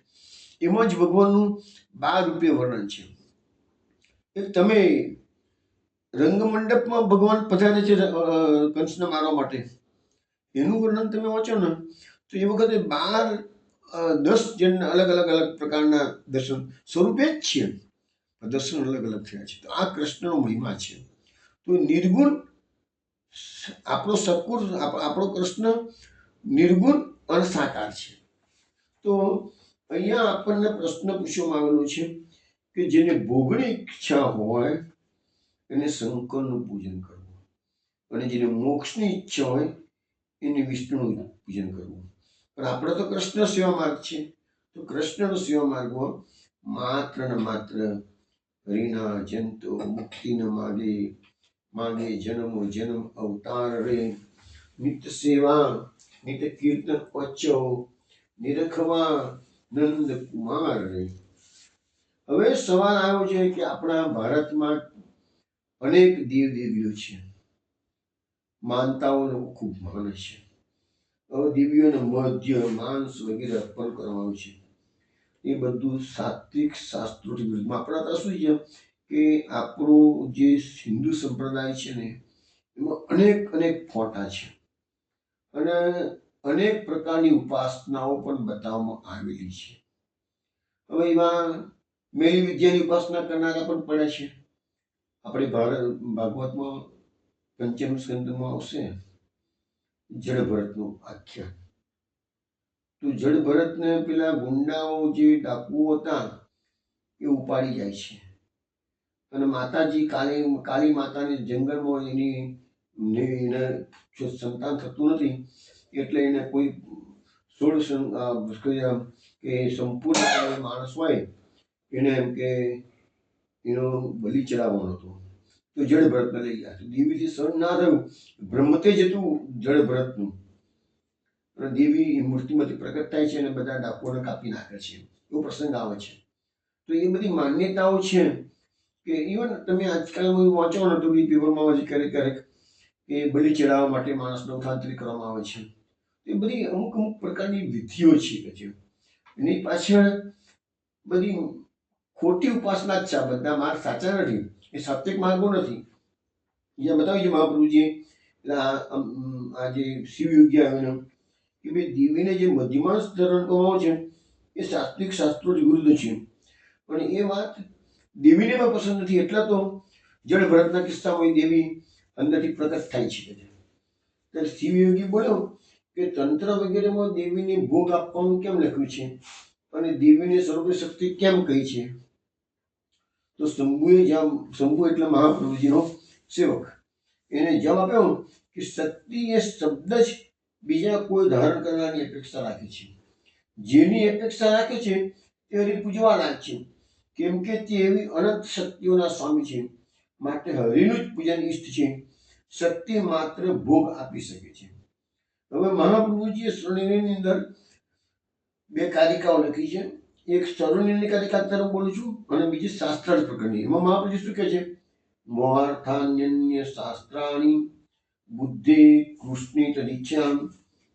એમાં જ ભગવાનનું 12 રૂપે વર્ણન છે. એક તમે રંગમંડપમાં ભગવાન પધારે છે કંસને મારવા માટે, એનું વર્ણન તમે વાંચો ને તો એ વખતે 10 જણના અલગ અલગ અલગ પ્રકારના દર્શન સ્વરૂપે જ છે, દર્શન અલગ અલગ થયા છે. તો આ કૃષ્ણનો મહિમા છે. તો નિર્ગુણ આપણો સત્પુર, આપણો કૃષ્ણ નિર્ગુણ અને સાકાર છે. તો અહીંયા આપણને પ્રશ્ન પૂછવામાં આવેલો છે કે જેને ભોગની ઈચ્છા હોય એને શંકરનું પૂજન કરવું, અને જેને મોક્ષની ઈચ્છા હોય એને વિષ્ણુનું પૂજન કરવું. પણ આપણે તો કૃષ્ણ સેવા માર્ગ છે. તો કૃષ્ણનો સેવા માર્ગમાં માત્ર ને માત્ર હરિના જંતો મુક્તિ ન માગે, માગે જન્મો જન્મ અવતાર રે, નિત્ય સેવા નિત્ય કીર્તન પચ્ચો, નિરખવા નંદ કુમાર રે. હવે સવાલ આવ્યો છે કે આપણા ભારતમાં અનેક દેવ દેવીઓ છે, માનતાઓ ખૂબ માને છે. હવે દેવીઓને મધ્ય માંસ વગેરે અર્પણ કરવામાં આવે છે. એ બધું સાત્વિક શાસ્ત્રોથી વિરુદ્ધમાં. આપણા તો શું છે કે આપણું જે હિન્દુ સંપ્રદાય છે ને એમાં અનેક અનેક ફોટા છે, અને અનેક પ્રકારની ઉપાસનાઓ પણ બતાવવામાં આવેલી છે. હવે એમાં મેરી વિદ્યાની ઉપાસના કરનારા પણ પડે છે. આપણે ભાગવતમાં પંચમ સ્કંદમાં આવશે જળ ભરતનું આખ્યાન. તો જળ ભરતને પેલા ગુંડાઓ જે ડાકુઓ હતા એ ઉપાડી જાય છે, અને માતાજી કાલી માતાની જંગલમાં એને સંતાન થતું નથી, એટલે એને કોઈ 16 કે સંપૂર્ણ માણસ હોય એને એમ કે એનો બલિ ચડાવવાનો હતો. તો જળ ભરતને લઈ ગયા. દેવીથી સહન ના થયું, બ્રહ્મતેજ હતું જળ ભરતનું, અને દેવી મૂર્તિમાંથી પ્રગટ થાય છે અને બધા ડાકોને કાપી નાખે છે. એવો પ્રસંગ આવે છે. તો એ બધી માન્યતાઓ છે કે ઇવન તમે આજકાલ વાંચો ને તો બી પેપરમાં આવે છે ક્યારેક ક્યારેક કે બલિ ચડાવવા માટે માણસને ઉઠાંતરી કરવામાં આવે છે. એ બધી અમુક અમુક પ્રકારની વિધિઓ છે. એની પાછળ બધી ખોટી ઉપાસના જ છે. આ બધા માર્ગ સાચા નથી, એ સાત્વિક માર્ગો નથી. જ્યાં બતાવ્યું છે મહાપ્રભુજી આ જે શિવયોગી આવ્યો કે ભાઈ દેવીને જે મધ્યમાંસ ધારણ કરવામાં છે એ સાત્વિક શાસ્ત્રોથી વિરુદ્ધ છે, અને એ વાત દેવીને પણ પસંદ નથી. એટલે તો જળ ભરતના કિસ્સામાં દેવી અંદરથી પ્રગટ થાય છે. ત્યારે શિવયોગી બોલ્યો કે તંત્ર વગેરેમાં દેવીને ભોગ આપવાનું કેમ લખ્યું છે અને દેવીને સર્વ શક્તિ કેમ કહી છે? તો શંભુ એટલે મહાપ્રભુજીનો સેવક, એને જવાબ આપ્યો કે શક્તિ એ શબ્દ જ બીજા કોઈ ધારણ કરવાની અપેક્ષા રાખે છે. જેની અપેક્ષા રાખે છે તે હરિ પૂજવા લાયક છે, કેમ કે તે એવી અનંત શક્તિઓના સ્વામી છે. માટે હરિનું જ પૂજન ઈષ્ટ છે. શક્તિ માત્ર ભોગ આપી શકે છે. હવે મહાપ્રભુજીએ શ્રેણીની અંદર 2 કારિકાઓ લખી છે. એક સર્વનિર્ણય કારિકા તરફ બોલું છું, અને બીજી શાસ્ત્રાર્થ પ્રકરણની. એમાં મહાપ્રભુજી શું કહે છે? મોહાર્થાન્યન્ય શાસ્ત્રાણી બુદ્ધિ કૃષ્ણી તદિચ્છામ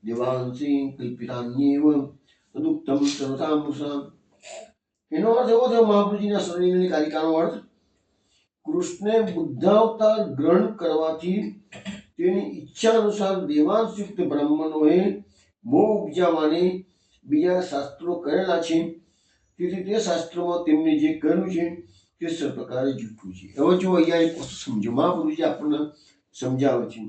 દેવાંશી કલ્પિતાન્યેવ તદુક્તમ સર્વતામૃષામ. એનો અર્થ એવો થયો મહાપ્રભુજીના સ્વર્ણિની કારિકાનો અર્થ, કૃષ્ણે બુદ્ધાવતાર ગ્રહણ કરવાથી તેની ઈચ્છા અનુસાર દેવાંશયુક્ત બ્રાહ્મણોએ મોહ ઉપજાવવાની બીજા શાસ્ત્રો કરેલા છે. તેથી તે શાસ્ત્રોમાં તેમણે જે કર્યું છે તે સર્વપ્રકારે જૂઠું છે. હવે જો અહીંયા એક વસ્તુ સમજો, મહાપ્રભુજી આપણને સમજાવે છે.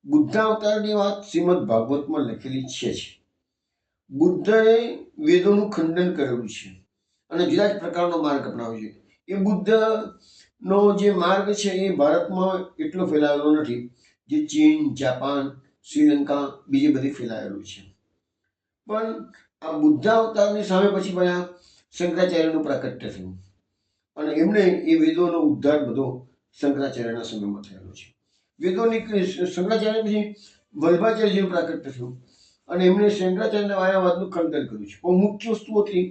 બુદ્ધાવતારની વાત શ્રીમદ ભાગવતમાં લખેલી છે જ. બુદ્ધએ વેદોનું ખંડન કરેલું છે અને જુદા જ પ્રકારનો માર્ગ અપનાવ્યો છે. એ બુદ્ધનો જે માર્ગ છે એ ભારતમાં એટલો ફેલાયેલો નથી જે ચીન, જાપાન, શ્રીલંકા, બીજી બધી ફેલાયેલું છે. પણ આ બુદ્ધાવતારની સામે પછી બધા શંકરાચાર્યનું પ્રાકટ્ય થયું, અને એમણે એ વેદોનો ઉદ્ધાર બધો શંકરાચાર્યના સમયમાં થયેલો છે. વેદોની શંકરાચાર્ય પછી વલ્ભાચાર્યજીનું પ્રાકટ્ય થયું, અને એમણે શંકરાચાર્યના માયાવાદનું ખંડન કર્યું છે. પણ મુખ્ય વસ્તુ હતી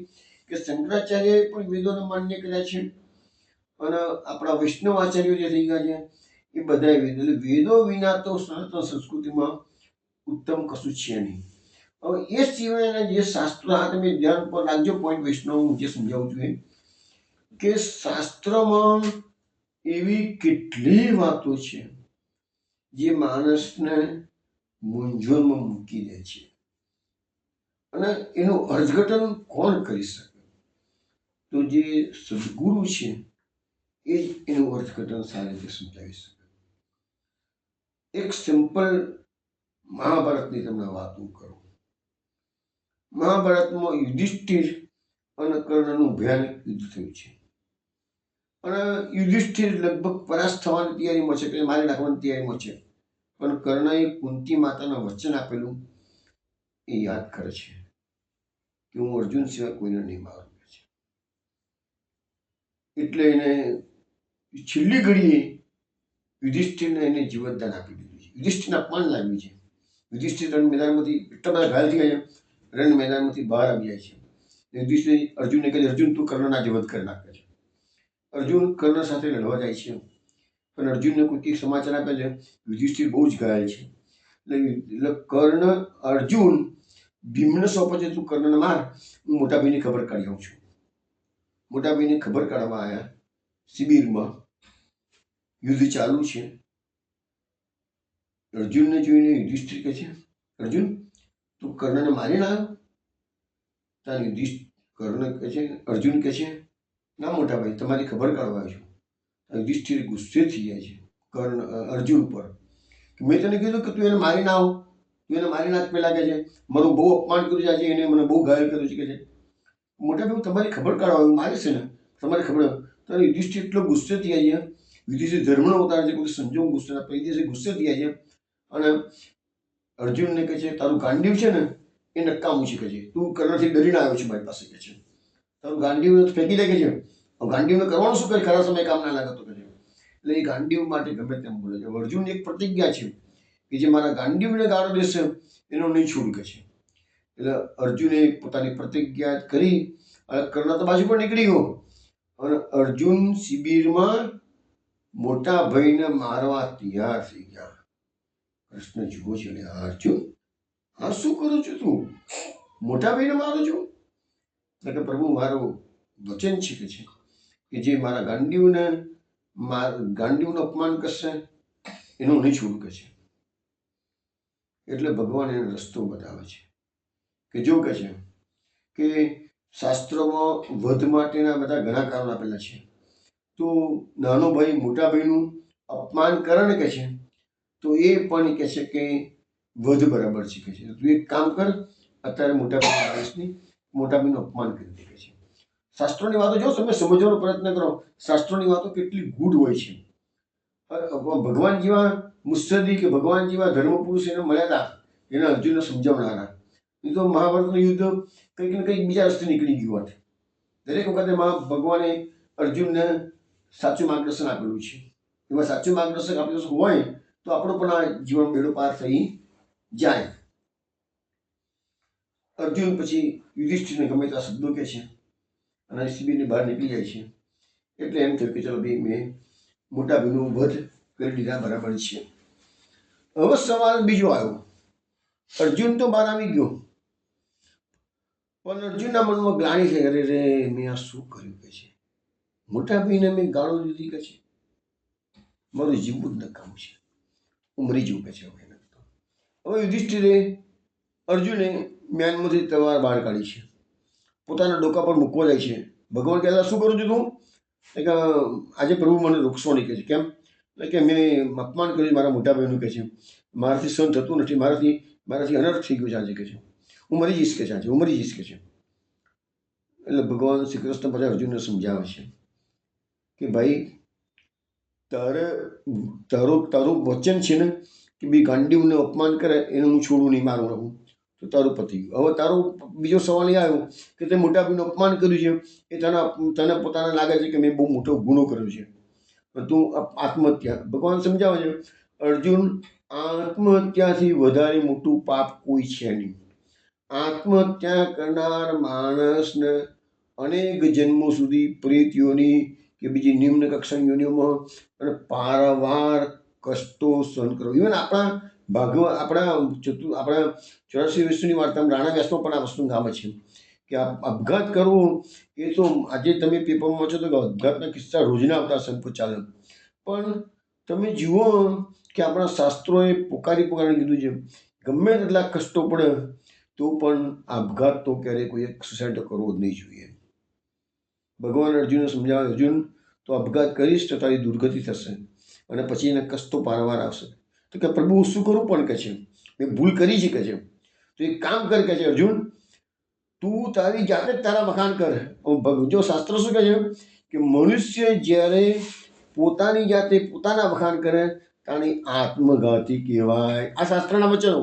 કે શંકરાચાર્યએ પણ વેદોને માન્ય કર્યા છે અને આપણા વૈષ્ણવ આચાર્યો જે થઈ ગયા છે એ બધાએ વેદો વિના તો સનાતન સંસ્કૃતિમાં ઉત્તમ કશું છે નહીં. હવે એ સિવાયના જે શાસ્ત્રો, આ તમે ધ્યાન પર રાખજો પોઈન્ટ વૈષ્ણવ હું જે સમજાવું છું એ કે શાસ્ત્રમાં એવી કેટલી વાતો છે જે માણસને મૂંઝવણમાં મૂકી દે છે અને એનું અર્થઘટન કોણ કરી શકે? તો જે સદગુરુ છે એ જ એનું અર્થઘટન સારી રીતે સમજાવી શકે. એક સિમ્પલ મહાભારતની તમને વાત હું કરું. મહાભારતમાં યુધિષ્ઠિર અને કર્ણનું ભયાનક યુદ્ધ થયું છે અને યુધિષ્ઠિર લગભગ પરાસ્ત થવાની તૈયારીમાં છે, કે મારી નાખવાની તૈયારીમાં છે, પણ કર્ણએ કુંતી માતાના વચન આપેલું એ યાદ કરે છે કે હું અર્જુન સિવાય કોઈને નહીં મારું છે. એટલે એને છેલ્લી ઘડીએ યુધિષ્ઠિરને એને જીવતદાન આપી દીધું છે. યુધિષ્ઠિરને અપમાન લાગ્યું છે. યુધિષ્ઠિર રણ મેદાનમાંથી એટલા બધા ઘાયલ થઈ ગયા છે, રણ મેદાનમાંથી બહાર આવી જાય છે. યુધિષ્ઠિર અર્જુનને કહે, અર્જુન તું કર્ણના જે વધ કરી નાખે છે. અર્જુન કર્ણ સાથે લડવા જાય છે, પણ અર્જુનને કોઈ સમાચાર આપે છે યુધિષ્ઠિર બહુ જ ઘાયલ છે. એટલે કર્ણ અર્જુન ભીમને સોંપે છે, તું કર્ણને માર, હું મોટા ભાઈની ખબર કાઢી આવું છું. મોટા ભાઈની ખબર કાઢવા આવ્યા. શિબિરમાં યુદ્ધ ચાલુ છે. અર્જુનને જોઈને યુધિષ્ઠિર કહે છે, અર્જુન તું કર્ણને મારીને આવ્યો? ત્યાં કર્ણ કહે છે, અર્જુન કહે છે, ના મોટા ભાઈ, તમારી ખબર કાઢવા આવ્યો છું. યુધિષ્ઠિર ગુસ્સે થઈ જાય છે અર્જુન પર કે મેં તને કીધું કે તું એને મારી ના આવ, તું એને મારી નાખ. પેલા કહે છે મારું બહુ અપમાન કર્યું છે આજે, એને મને બહુ ઘાયલ કર્યું છે. કે છે મોટા ભાઈ તમારી ખબર કાઢવા આવ્યું, મારે છે ને તમારી ખબર. તો યુધિષ્ઠિર એટલો ગુસ્સે થઈ જાય છે. યુધિષ્ઠિર ધર્મનો અવતાર છે, કોઈ સંજોગ ગુસ્સે પહેલી દિવસે ગુસ્સે થઈ જાય છે અને અર્જુનને કહે છે તારું ગાંડીવ છે ને એ નકામું છે. કહે છે તું કર્ણથી ડરીને આવ્યો છે મારી પાસે. કહે છે તારું ગાંડીવ ફેંકી દે. કે છે ગાંડીવને કરવાનું શું કરે, ખરા સમય કામ ના લાગતો. કહે છે એટલે એ ગાંડીવ માટે ગમે તેમ બોલે છે. અર્જુન એક પ્રતિજ્ઞા છે કે જે મારા ગાંડીવને ગાળો દેશે એનો નહીં છોડ. કહે છે એટલે અર્જુને પોતાની પ્રતિજ્ઞા કરી અને કર્ણ તો બાજુ પર નીકળી ગયો અને અર્જુન શિબિરમાં મોટા ભાઈને મારવા તૈયાર થઈ ગયા. કૃષ્ણ જુઓ છે, અર્જુન હા શું કરું છું તું, મોટા ભાઈને મારું છું? એટલે કે પ્રભુ મારું વચન છે કે જે મારા ગાંડીવનું અપમાન કરશે એનું નહીં છોડું. કે છે એટલે ભગવાન એને રસ્તો બતાવે છે કે જો કહે છે કે શાસ્ત્રોમાં વધ માટેના બધા ઘણા કારણો આપેલા છે. તો નાનો ભાઈ મોટા ભાઈનું અપમાન કરે ને, કહે છે તો એ પણ કહે છે કે વધ બરાબર છે. કહે છે તું એક કામ કર, અત્યારે મોટા ભાઈનું અપમાન કરી દે. કહે છે શાસ્ત્રોની વાતો જો તમે સમજવાનો પ્રયત્ન કરો, શાસ્ત્રોની વાતો કેટલી ગૂઢ હોય છે. ભગવાન જેવા મુત્સદી કે ભગવાન જેવા ધર્મ પુરુષ એને મળ્યા હતા, એને અર્જુનને સમજાવનારા. એ તો મહાભારતનું યુદ્ધ કંઈક ને કંઈક બીજા રસ્તે નીકળી ગયું હોત. દરેક વખતે ભગવાને અર્જુનને સાચું માર્ગદર્શન આપેલું છે. એમાં સાચું માર્ગદર્શક આપેલું હોય તો આપણો પણ આ જીવન બેડો પાર થઈ જાય. અર્જુન પછી યુધિષ્ઠિરને ગમે ત્યાં શબ્દો કહે છે અને શિબિરની બહાર નીકળી જાય છે. એટલે એમ થયું કે ચલો ભાઈ મેં મોટા ભાઈનું વધ કરી દીધા, બરાબર છે. હવે સવાલ બીજો આવ્યો. અર્જુન તો બહાર આવી ગયો, પણ અર્જુનના મનમાં ગ્લાનિ થઈ, અરે રે મેં આ શું કર્યું? કે છે મોટા ભાઈને મેં ગાળો દીધી. કે છે મારું જીવવું જ નકામું છે, હું મરી જવું. કે છે હવે યુધિષ્ઠિરે અર્જુને મ્યાનમાંથી તલવાર બહાર કાઢી છે, પોતાના ડોકા પર મૂકવા જાય છે. ભગવાન કહેતા શું કરું છું તું? કે આજે પ્રભુ મને રોકશો નહીં. કે છે કેમ? કે મેં અપમાન કર્યું મારા મોટા ભાઈનું. કે છે મારાથી સહન થતું નથી, મારાથી અનર્થ થઈ ગયું છે આજે. કે છે હું મરી જઈશ. કે છે આજે હું મરી જઈશ. કે છે એટલે ભગવાન શ્રી કૃષ્ણ પછી અર્જુનને સમજાવે છે કે ભાઈ તારું વચન છે ને કે બી ગાંડીવને અપમાન કરે એને હું છોડું નહીં, મારું રહું, તો તારું પતી ગયું. હવે તારો બીજો સવાલ એ આવ્યો કે તે મોટા ભાઈનું અપમાન કર્યું છે, એ તને પોતાને લાગે છે કે મેં બહુ મોટો ગુનો કર્યો છે, તું આત્મહત્યા. ભગવાન સમજાવે છે અર્જુન આત્મહત્યાથી વધારે મોટું પાપ કોઈ છે નહીં. આત્મહત્યા કરનાર માણસને અનેક જન્મો સુધી પ્રેત યોનિ કે બીજી નિમ્ન કક્ષાની યોનિઓમાં અને પારવાર કષ્ટો સહન કરો. ઇવન આપણા 84 વિશ્વની વાર્તામાં રાણા વ્યાસમાં પણ આ વસ્તુ ગામે છે કે આપઘાત કરવો એ તો આજે તમે પેપરમાં વાંચો તો આપઘાતના કિસ્સા રોજના આવતા સંકોચ ચાલે. પણ તમે જુઓ કે આપણા શાસ્ત્રોએ પોકારીને કીધું છે ગમે તેટલા કષ્ટો પડે તો પણ આપઘાત તો ક્યારેય કોઈ સુસાઇડ કરવો જ નહીં જોઈએ. ભગવાન અર્જુનને સમજાવે, અર્જુન તો આપઘાત કરીશ તો તારી દુર્ગતિ થશે અને પછી એને કષ્ટો પારવાર આવશે. તો કે પ્રભુ હું શું કરું પણ કે છે, મેં ભૂલ કરી છે કે છે, તો એક કામ કર કે છે અર્જુન, તું તારી જાતે જ તારા વખાણ કર. જો શાસ્ત્ર શું કહે છે કે મનુષ્ય જ્યારે પોતાની જાતે પોતાના વખાણ કરે તાણી આત્મઘાતી કહેવાય. આ શાસ્ત્રના વચનો.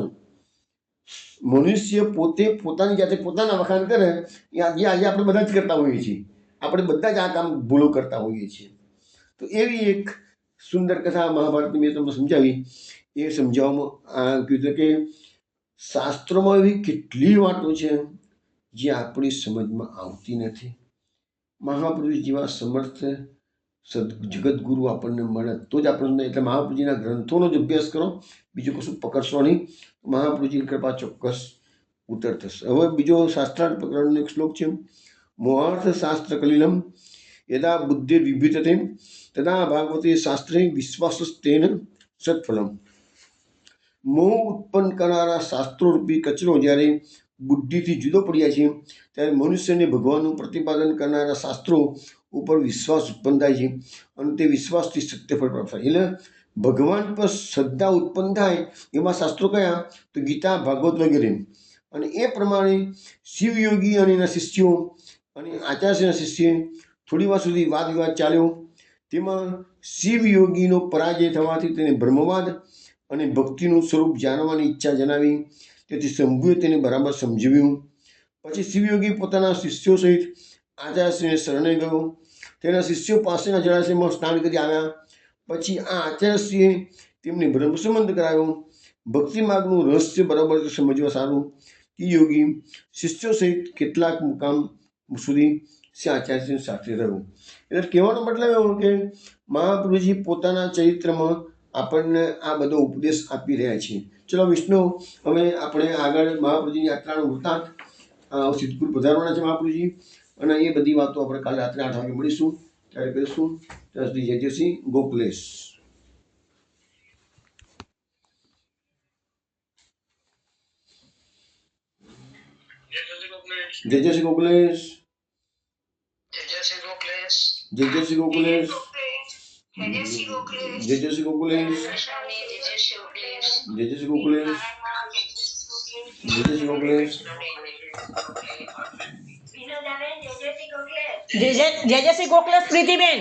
મનુષ્ય પોતે પોતાની જાતે પોતાના વખાણ કરે એ આજે આપણે બધા જ કરતા હોઈએ છીએ. આપણે બધા જ આ કામ ભૂલો કરતા હોઈએ છીએ. તો એવી એક સુંદર કથા મહાભારતની મેં તમને સમજાવી. એ સમજાવવામાં કીધું કે શાસ્ત્રોમાં એવી કેટલી વાતો છે જે આપણી સમજમાં આવતી નથી. મહાપુરુષ જેવા સમર્થ જગતગુરુ આપણને મળે તો જ આપણને, એટલે મહાપુરુષજીના ગ્રંથોનો જ અભ્યાસ કરો, બીજું કશું પકડશો નહીં. મહાપુરુષજીની કૃપા ચોક્કસ ઉત્તર થશે. હવે બીજો શાસ્ત્રાર્થ પ્રકરણનો એક શ્લોક છે, મોહાર્થ શાસ્ત્ર કલિલમ યદા બુદ્ધિ વિભિતતે તદા ભાગવતે શાસ્ત્રે વિશ્વાસસ્તેન સત્ફલમ. મોહ ઉત્પન્ન કરનારા શાસ્ત્રોરૂપી કચરો જ્યારે બુદ્ધિથી જુદો પડ્યા છે ત્યારે મનુષ્યને ભગવાનનું પ્રતિપાદન કરનારા શાસ્ત્રો ઉપર વિશ્વાસ ઉત્પન્ન થાય છે અને તે વિશ્વાસથી સત્યફળ પ્રાપ્ત થાય. એટલે ભગવાન પર શ્રદ્ધા ઉત્પન્ન થાય એવા શાસ્ત્રો કયા? તો ગીતા, ભાગવત વગેરે. અને એ પ્રમાણે શિવયોગી અને એના શિષ્યો અને આચાર્યના શિષ્ય થોડી વાર સુધી વાદ વિવાદ ચાલ્યો. તેમાં શિવયોગીનો પરાજય થવાથી તેને બ્રહ્મવાદ અને ભક્તિનું સ્વરૂપ જાણવાની ઈચ્છા જણાવી. તેથી શંભુએ તેને બરાબર સમજાવ્યું. પછી શિવયોગી પોતાના શિષ્યો સહિત આચાર્યશ્રીને શરણે ગયો. તેના શિષ્યો પાસેના જળાશયમાં સ્નાન કરી આવ્યા. પછી આ આચાર્યશ્રીએ તેમને બ્રહ્મ સંબંધ કરાવ્યો. ભક્તિ માર્ગનું રહસ્ય બરાબર સમજવા સારું યોગી શિષ્યો સહિત કેટલાક મુકામ સુધી આચાર્યશ્રી સાથે રહ્યો. એટલે કહેવાનો મતલબ એવો કે મહાપ્રભુજી પોતાના ચરિત્રમાં આપણને આ બધો ઉપદેશ આપી રહ્યા છે. ચલો વિષ્ણુ, હવે આપણે આગળ મહાપ્રભુજીની યાત્રાનો વૃત્તાંત સિદ્ધપુર પધારવાના છે મહાપ્રભુજી, અને એ બધી વાતો આપણે કાલે રાત્રે 8 વાગે મળીશું ત્યારે કરીશું. ત્યાં સુધી જય શ્રી ગોકુલેશ. જય શ્રી ગોકુલેશ. જય શ્રી ગોકુલેશ. જય શ્રી ગોકુલેશ. જય શ્રી ગોકુલેશ. જય શ્રી ગોકુલેશ. જય શ્રી ગોકુલેશ. જય શ્રી ગોકુલેશ. જય શ્રી ગોકુલેશ પ્રીતિબેન.